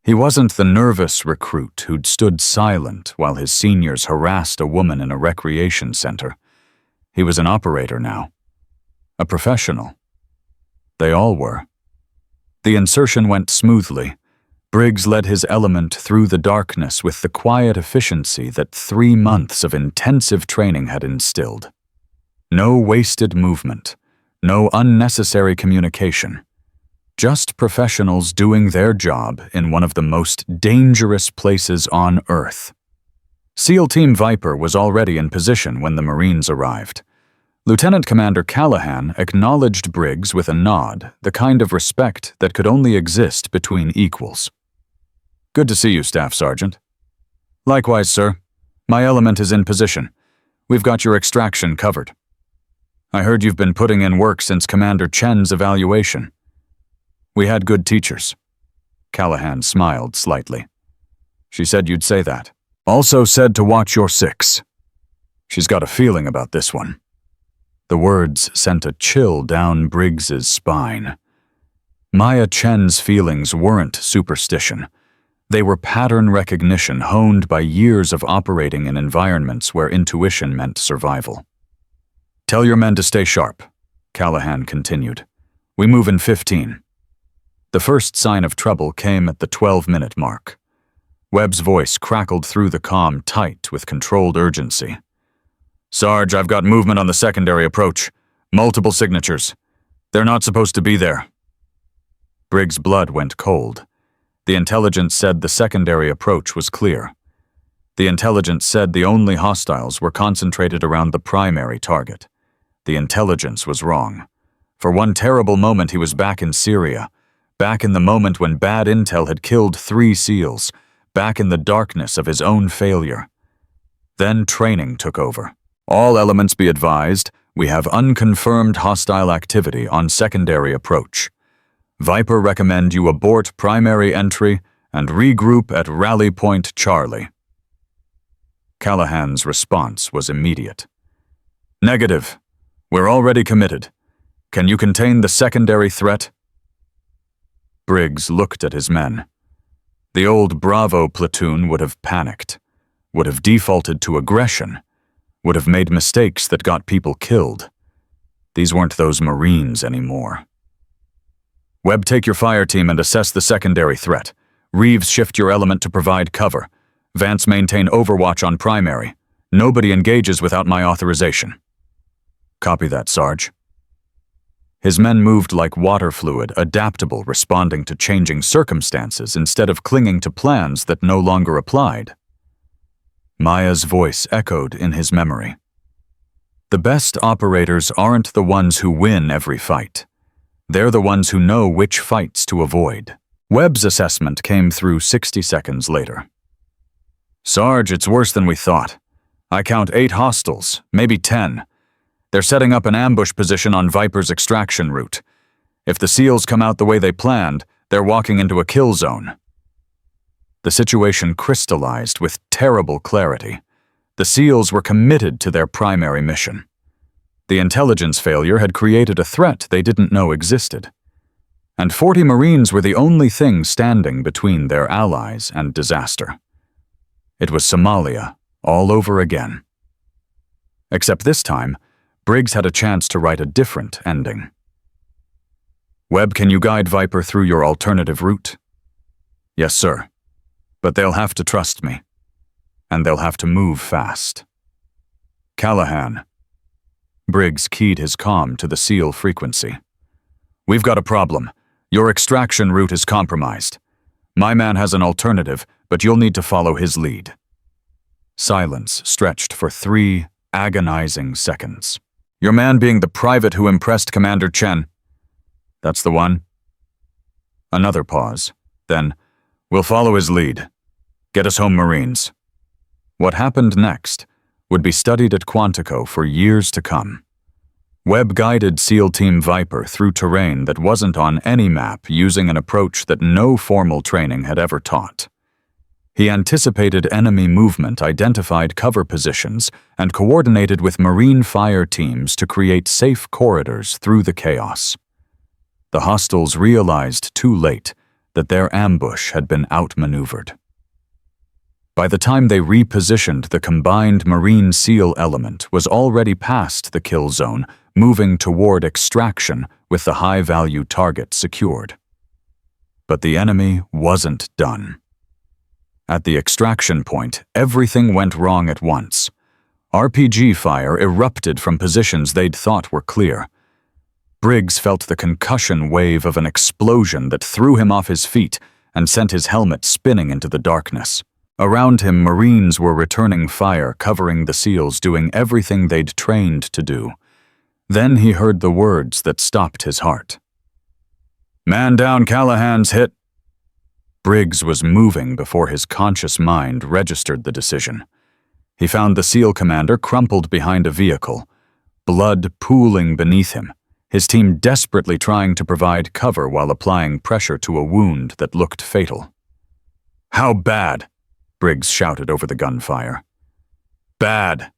He wasn't the nervous recruit who'd stood silent while his seniors harassed a woman in a recreation center. He was an operator now. A professional. They all were. The insertion went smoothly. Briggs led his element through the darkness with the quiet efficiency that 3 months of intensive training had instilled. No wasted movement. No unnecessary communication. Just professionals doing their job in one of the most dangerous places on Earth. SEAL Team Viper was already in position when the Marines arrived. Lieutenant Commander Callahan acknowledged Briggs with a nod, the kind of respect that could only exist between equals. Good to see you, Staff Sergeant. Likewise, sir. My element is in position. We've got your extraction covered. I heard you've been putting in work since Commander Chen's evaluation. We had good teachers. Callahan smiled slightly. She said you'd say that. Also said to watch your 6. She's got a feeling about this one. The words sent a chill down Briggs's spine. Maya Chen's feelings weren't superstition. They were pattern recognition honed by years of operating in environments where intuition meant survival. Tell your men to stay sharp, Callahan continued. We move in 15. The first sign of trouble came at the 12-minute mark. Webb's voice crackled through the comm tight with controlled urgency. Sarge, I've got movement on the secondary approach. Multiple signatures. They're not supposed to be there. Briggs' blood went cold. The intelligence said the secondary approach was clear. The intelligence said the only hostiles were concentrated around the primary target. The intelligence was wrong. For one terrible moment he was back in Syria, back in the moment when bad intel had killed 3 SEALs, back in the darkness of his own failure. Then training took over. All elements be advised, we have unconfirmed hostile activity on secondary approach. Viper recommend you abort primary entry and regroup at Rally Point Charlie. Callahan's response was immediate. Negative. We're already committed. Can you contain the secondary threat? Briggs looked at his men. The old Bravo platoon would have panicked, would have defaulted to aggression, would have made mistakes that got people killed. These weren't those Marines anymore. Webb, take your fire team and assess the secondary threat. Reeves, shift your element to provide cover. Vance, maintain overwatch on primary. Nobody engages without my authorization. Copy that, Sarge. His men moved like water fluid, adaptable, responding to changing circumstances instead of clinging to plans that no longer applied. Maya's voice echoed in his memory. The best operators aren't the ones who win every fight. They're the ones who know which fights to avoid. Webb's assessment came through 60 seconds later. Sarge, it's worse than we thought. I count 8 hostiles, maybe 10. They're setting up an ambush position on Viper's extraction route. If the SEALs come out the way they planned, they're walking into a kill zone. The situation crystallized with terrible clarity. The SEALs were committed to their primary mission. The intelligence failure had created a threat they didn't know existed. And 40 Marines were the only thing standing between their allies and disaster. It was Somalia all over again. Except this time, Briggs had a chance to write a different ending. Webb, can you guide Viper through your alternative route? Yes, sir. But they'll have to trust me. And they'll have to move fast. Callahan. Briggs keyed his comm to the SEAL frequency. We've got a problem. Your extraction route is compromised. My man has an alternative, but you'll need to follow his lead. Silence stretched for 3 agonizing seconds. Your man being the private who impressed Commander Chen. That's the one. Another pause. Then, we'll follow his lead. Get us home, Marines. What happened next would be studied at Quantico for years to come. Webb guided SEAL Team Viper through terrain that wasn't on any map, using an approach that no formal training had ever taught. He anticipated enemy movement, identified cover positions, and coordinated with Marine fire teams to create safe corridors through the chaos. The hostiles realized too late that their ambush had been outmaneuvered. By the time they repositioned, the combined Marine SEAL element was already past the kill zone, moving toward extraction with the high-value target secured. But the enemy wasn't done. At the extraction point, everything went wrong at once. RPG fire erupted from positions they'd thought were clear. Briggs felt the concussion wave of an explosion that threw him off his feet and sent his helmet spinning into the darkness. Around him, Marines were returning fire, covering the SEALs, doing everything they'd trained to do. Then he heard the words that stopped his heart. Man down, Callahan's hit. Briggs was moving before his conscious mind registered the decision. He found the SEAL commander crumpled behind a vehicle, blood pooling beneath him, his team desperately trying to provide cover while applying pressure to a wound that looked fatal. How bad? Briggs shouted over the gunfire. Bad.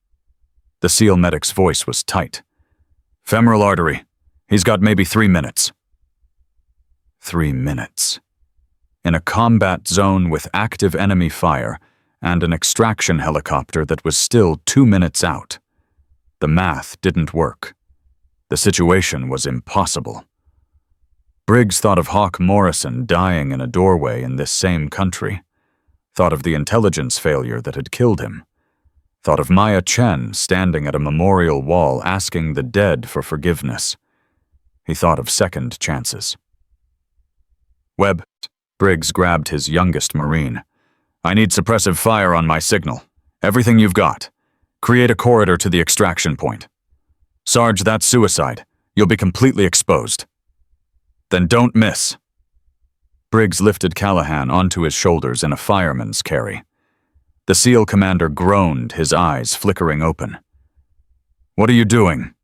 The SEAL medic's voice was tight. Femoral artery. He's got maybe 3 minutes. 3 minutes. In a combat zone with active enemy fire and an extraction helicopter that was still 2 minutes out. The math didn't work. The situation was impossible. Briggs thought of Hawk Morrison dying in a doorway in this same country. Thought of the intelligence failure that had killed him. Thought of Maya Chen standing at a memorial wall asking the dead for forgiveness. He thought of second chances. Webb. Briggs grabbed his youngest Marine. I need suppressive fire on my signal. Everything you've got. Create a corridor to the extraction point. Sarge, that's suicide. You'll be completely exposed. Then don't miss. Briggs lifted Callahan onto his shoulders in a fireman's carry. The SEAL commander groaned, his eyes flickering open. What are you doing?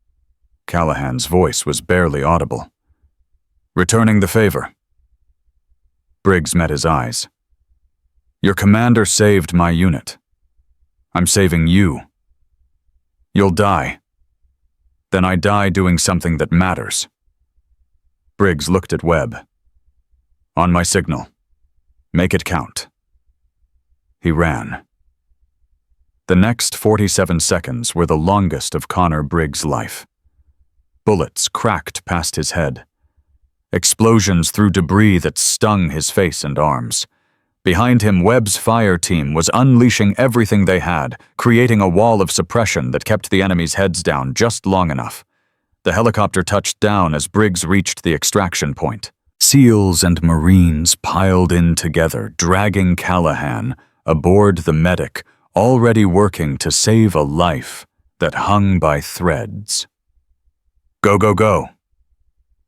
Callahan's voice was barely audible. Returning the favor. Briggs met his eyes. Your commander saved my unit. I'm saving you. You'll die. Then I die doing something that matters. Briggs looked at Webb. On my signal. Make it count. He ran. The next 47 seconds were the longest of Connor Briggs' life. Bullets cracked past his head. Explosions threw debris that stung his face and arms. Behind him, Webb's fire team was unleashing everything they had, creating a wall of suppression that kept the enemy's heads down just long enough. The helicopter touched down as Briggs reached the extraction point. SEALs and Marines piled in together, dragging Callahan aboard the medic, already working to save a life that hung by threads. Go, go, go.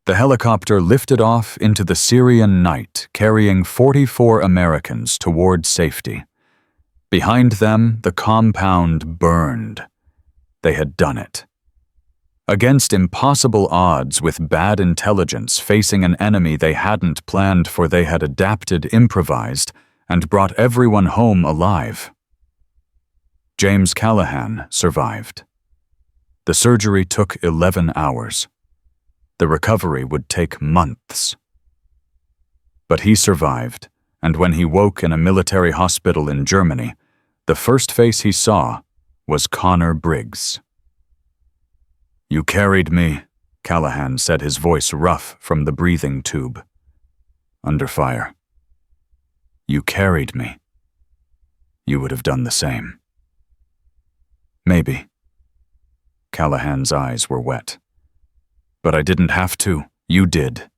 The helicopter lifted off into the Syrian night, carrying 44 Americans toward safety. Behind them, the compound burned. They had done it. Against impossible odds, with bad intelligence facing an enemy they hadn't planned for, they had adapted, improvised, and brought everyone home alive. James Callahan survived. The surgery took 11 hours. The recovery would take months. But he survived, and when he woke in a military hospital in Germany, the first face he saw was Connor Briggs. You carried me, Callahan said, his voice rough from the breathing tube. Under fire. You carried me. You would have done the same. Maybe. Callahan's eyes were wet. But I didn't have to. You did.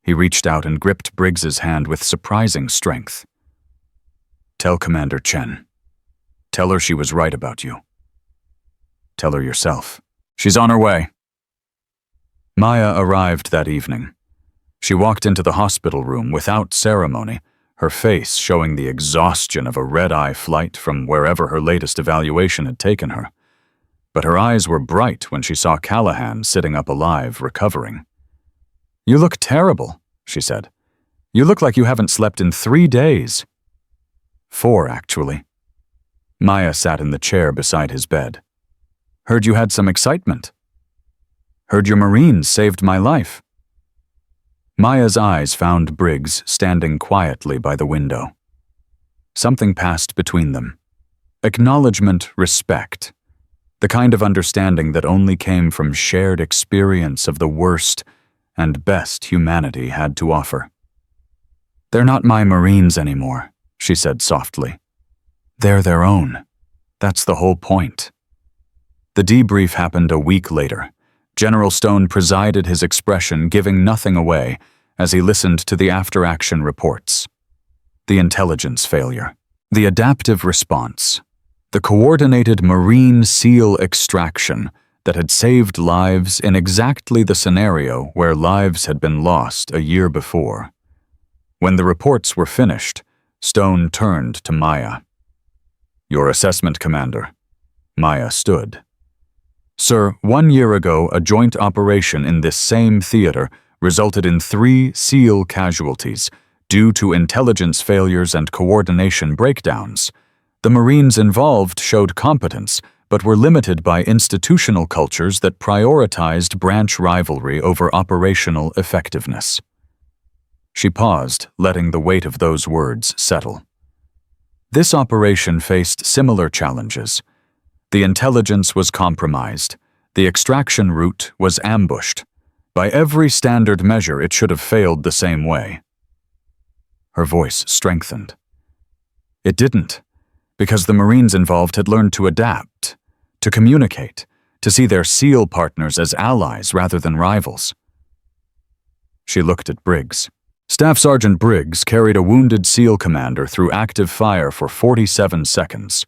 He reached out and gripped Briggs's hand with surprising strength. Tell Commander Chen. Tell her she was right about you. Tell her yourself. She's on her way. Maya arrived that evening. She walked into the hospital room without ceremony, her face showing the exhaustion of a red-eye flight from wherever her latest evaluation had taken her. But her eyes were bright when she saw Callahan sitting up alive, recovering. You look terrible, she said. You look like you haven't slept in 3 days. 4, actually. Maya sat in the chair beside his bed. Heard you had some excitement. Heard your Marines saved my life. Maya's eyes found Briggs standing quietly by the window. Something passed between them. Acknowledgement, respect. The kind of understanding that only came from shared experience of the worst and best humanity had to offer. They're not my Marines anymore, she said softly. They're their own. That's the whole point. The debrief happened a week later. General Stone presided, his expression giving nothing away as he listened to the after-action reports. The intelligence failure, the adaptive response, the coordinated Marine SEAL extraction that had saved lives in exactly the scenario where lives had been lost a year before. When the reports were finished, Stone turned to Maya. Your assessment, Commander. Maya stood. Sir, 1 year ago, a joint operation in this same theater resulted in 3 SEAL casualties due to intelligence failures and coordination breakdowns. The Marines involved showed competence, but were limited by institutional cultures that prioritized branch rivalry over operational effectiveness. She paused, letting the weight of those words settle. This operation faced similar challenges. The intelligence was compromised. The extraction route was ambushed. By every standard measure, it should have failed the same way. Her voice strengthened. It didn't, because the Marines involved had learned to adapt, to communicate, to see their SEAL partners as allies rather than rivals. She looked at Briggs. Staff Sergeant Briggs carried a wounded SEAL commander through active fire for 47 seconds.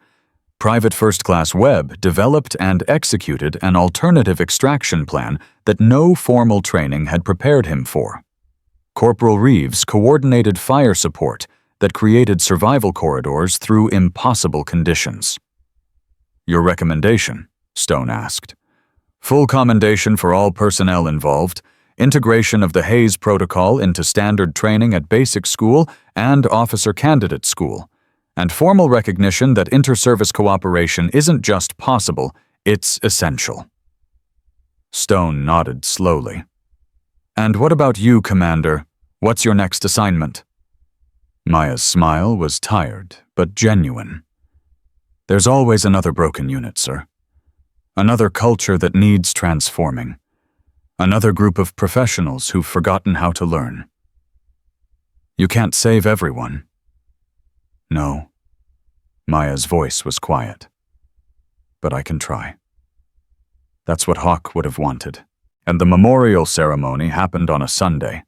Private First Class Webb developed and executed an alternative extraction plan that no formal training had prepared him for. Corporal Reeves coordinated fire support that created survival corridors through impossible conditions. Your recommendation? Stone asked. Full commendation for all personnel involved, integration of the Hayes Protocol into standard training at basic school and officer candidate school, and formal recognition that inter-service cooperation isn't just possible, it's essential. Stone nodded slowly. And what about you, Commander? What's your next assignment? Maya's smile was tired, but genuine. There's always another broken unit, sir. Another culture that needs transforming. Another group of professionals who've forgotten how to learn. You can't save everyone. No. Maya's voice was quiet. But I can try. That's what Hawk would have wanted. And the memorial ceremony happened on a Sunday.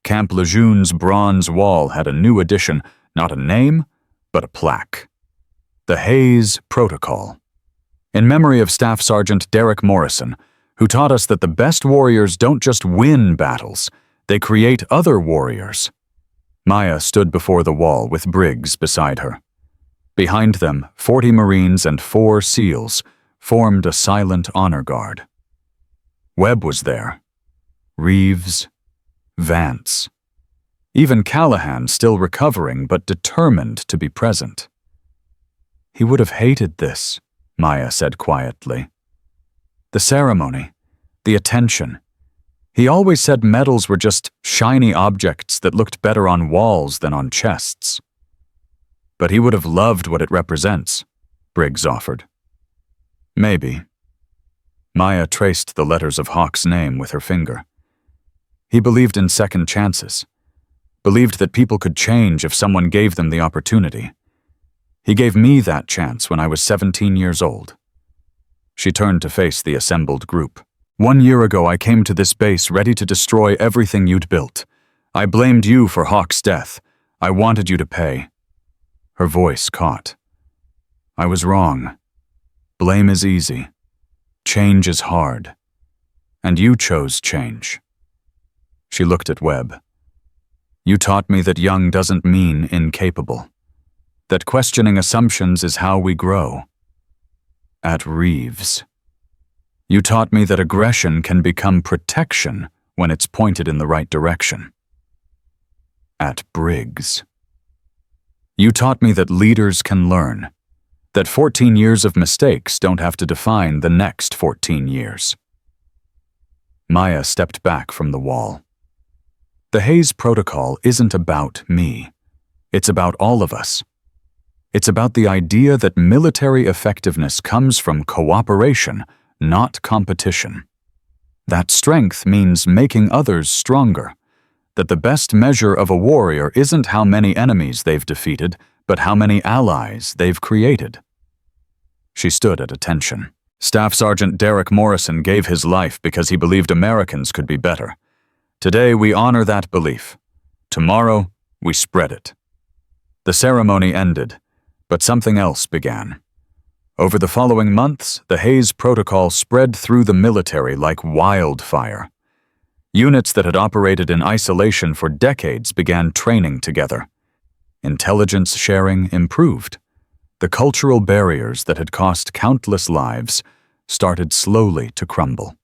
Camp Lejeune's bronze wall had a new addition, not a name, but a plaque. The Hayes Protocol. In memory of Staff Sergeant Derek Morrison, who taught us that the best warriors don't just win battles, they create other warriors. Maya stood before the wall with Briggs beside her. Behind them, 40 Marines and 4 SEALs formed a silent honor guard. Webb was there. Reeves, Vance. Even Callahan still recovering but determined to be present. He would have hated this, Maya said quietly. The ceremony, the attention. He always said medals were just shiny objects that looked better on walls than on chests. But he would have loved what it represents, Briggs offered. Maybe. Maya traced the letters of Hawk's name with her finger. He believed in second chances, believed that people could change if someone gave them the opportunity. He gave me that chance when I was 17 years old. She turned to face the assembled group. 1 year ago, I came to this base ready to destroy everything you'd built. I blamed you for Hawk's death. I wanted you to pay. Her voice caught. I was wrong. Blame is easy. Change is hard. And you chose change. She looked at Webb. You taught me that young doesn't mean incapable. That questioning assumptions is how we grow. At Reeves. You taught me that aggression can become protection when it's pointed in the right direction. At Briggs. You taught me that leaders can learn, that 14 years of mistakes don't have to define the next 14 years. Maya stepped back from the wall. The Hayes Protocol isn't about me. It's about all of us. It's about the idea that military effectiveness comes from cooperation, not competition. That strength means making others stronger. That the best measure of a warrior isn't how many enemies they've defeated, but how many allies they've created. She stood at attention. Staff Sergeant Derek Morrison gave his life because he believed Americans could be better. Today we honor that belief. Tomorrow we spread it. The ceremony ended, but something else began. Over the following months, the Hayes Protocol spread through the military like wildfire. Units that had operated in isolation for decades began training together. Intelligence sharing improved. The cultural barriers that had cost countless lives started slowly to crumble.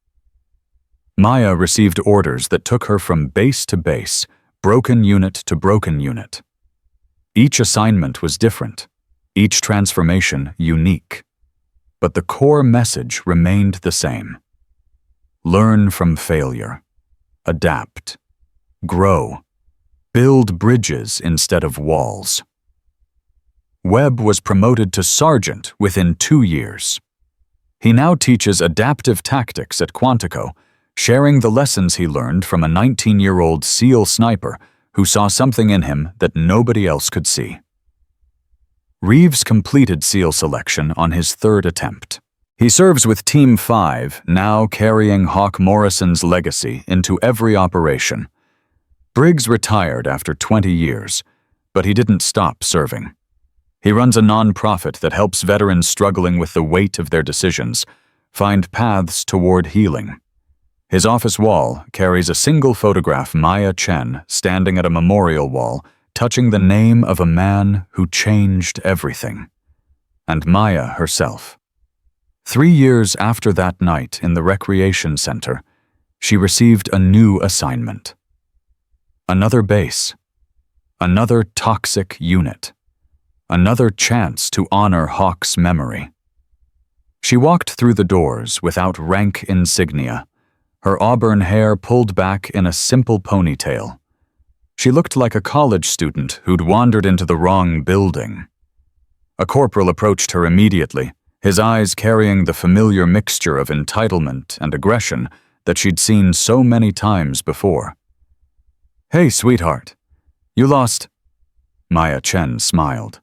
Maya received orders that took her from base to base, broken unit to broken unit. Each assignment was different, each transformation unique. But the core message remained the same. Learn from failure. Adapt. Grow. Build bridges instead of walls. Webb was promoted to sergeant within 2 years. He now teaches adaptive tactics at Quantico, sharing the lessons he learned from a 19-year-old SEAL sniper who saw something in him that nobody else could see. Reeves completed SEAL selection on his 3rd attempt. He serves with Team 5, now carrying Hawk Morrison's legacy into every operation. Briggs retired after 20 years, but he didn't stop serving. He runs a non-profit that helps veterans struggling with the weight of their decisions find paths toward healing. His office wall carries a single photograph Maya Chen standing at a memorial wall, touching the name of a man who changed everything. And Maya herself. 3 years after that night in the recreation center, she received a new assignment. Another base. Another toxic unit. Another chance to honor Hawk's memory. She walked through the doors without rank insignia, her auburn hair pulled back in a simple ponytail. She looked like a college student who'd wandered into the wrong building. A corporal approached her immediately, his eyes carrying the familiar mixture of entitlement and aggression that she'd seen so many times before. "Hey, sweetheart. You lost..." Maya Chen smiled.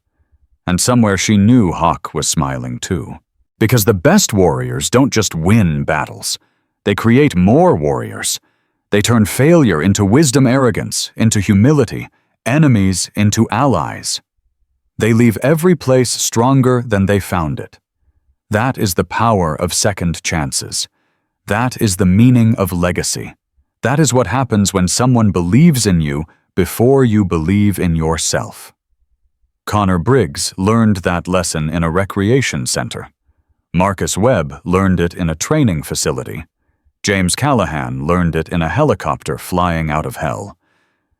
And somewhere she knew Hawk was smiling too. Because the best warriors don't just win battles. They create more warriors. They turn failure into wisdom, arrogance, into humility, enemies into allies. They leave every place stronger than they found it. That is the power of second chances. That is the meaning of legacy. That is what happens when someone believes in you before you believe in yourself. Connor Briggs learned that lesson in a recreation center. Marcus Webb learned it in a training facility. James Callahan learned it in a helicopter flying out of hell.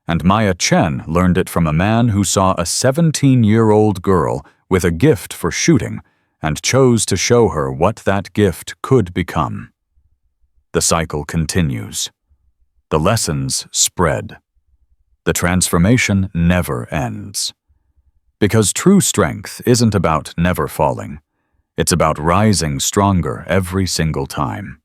And Maya Chen learned it from a man who saw a 17-year-old girl with a gift for shooting and chose to show her what that gift could become. The cycle continues. The lessons spread. The transformation never ends. Because true strength isn't about never falling. It's about rising stronger every single time.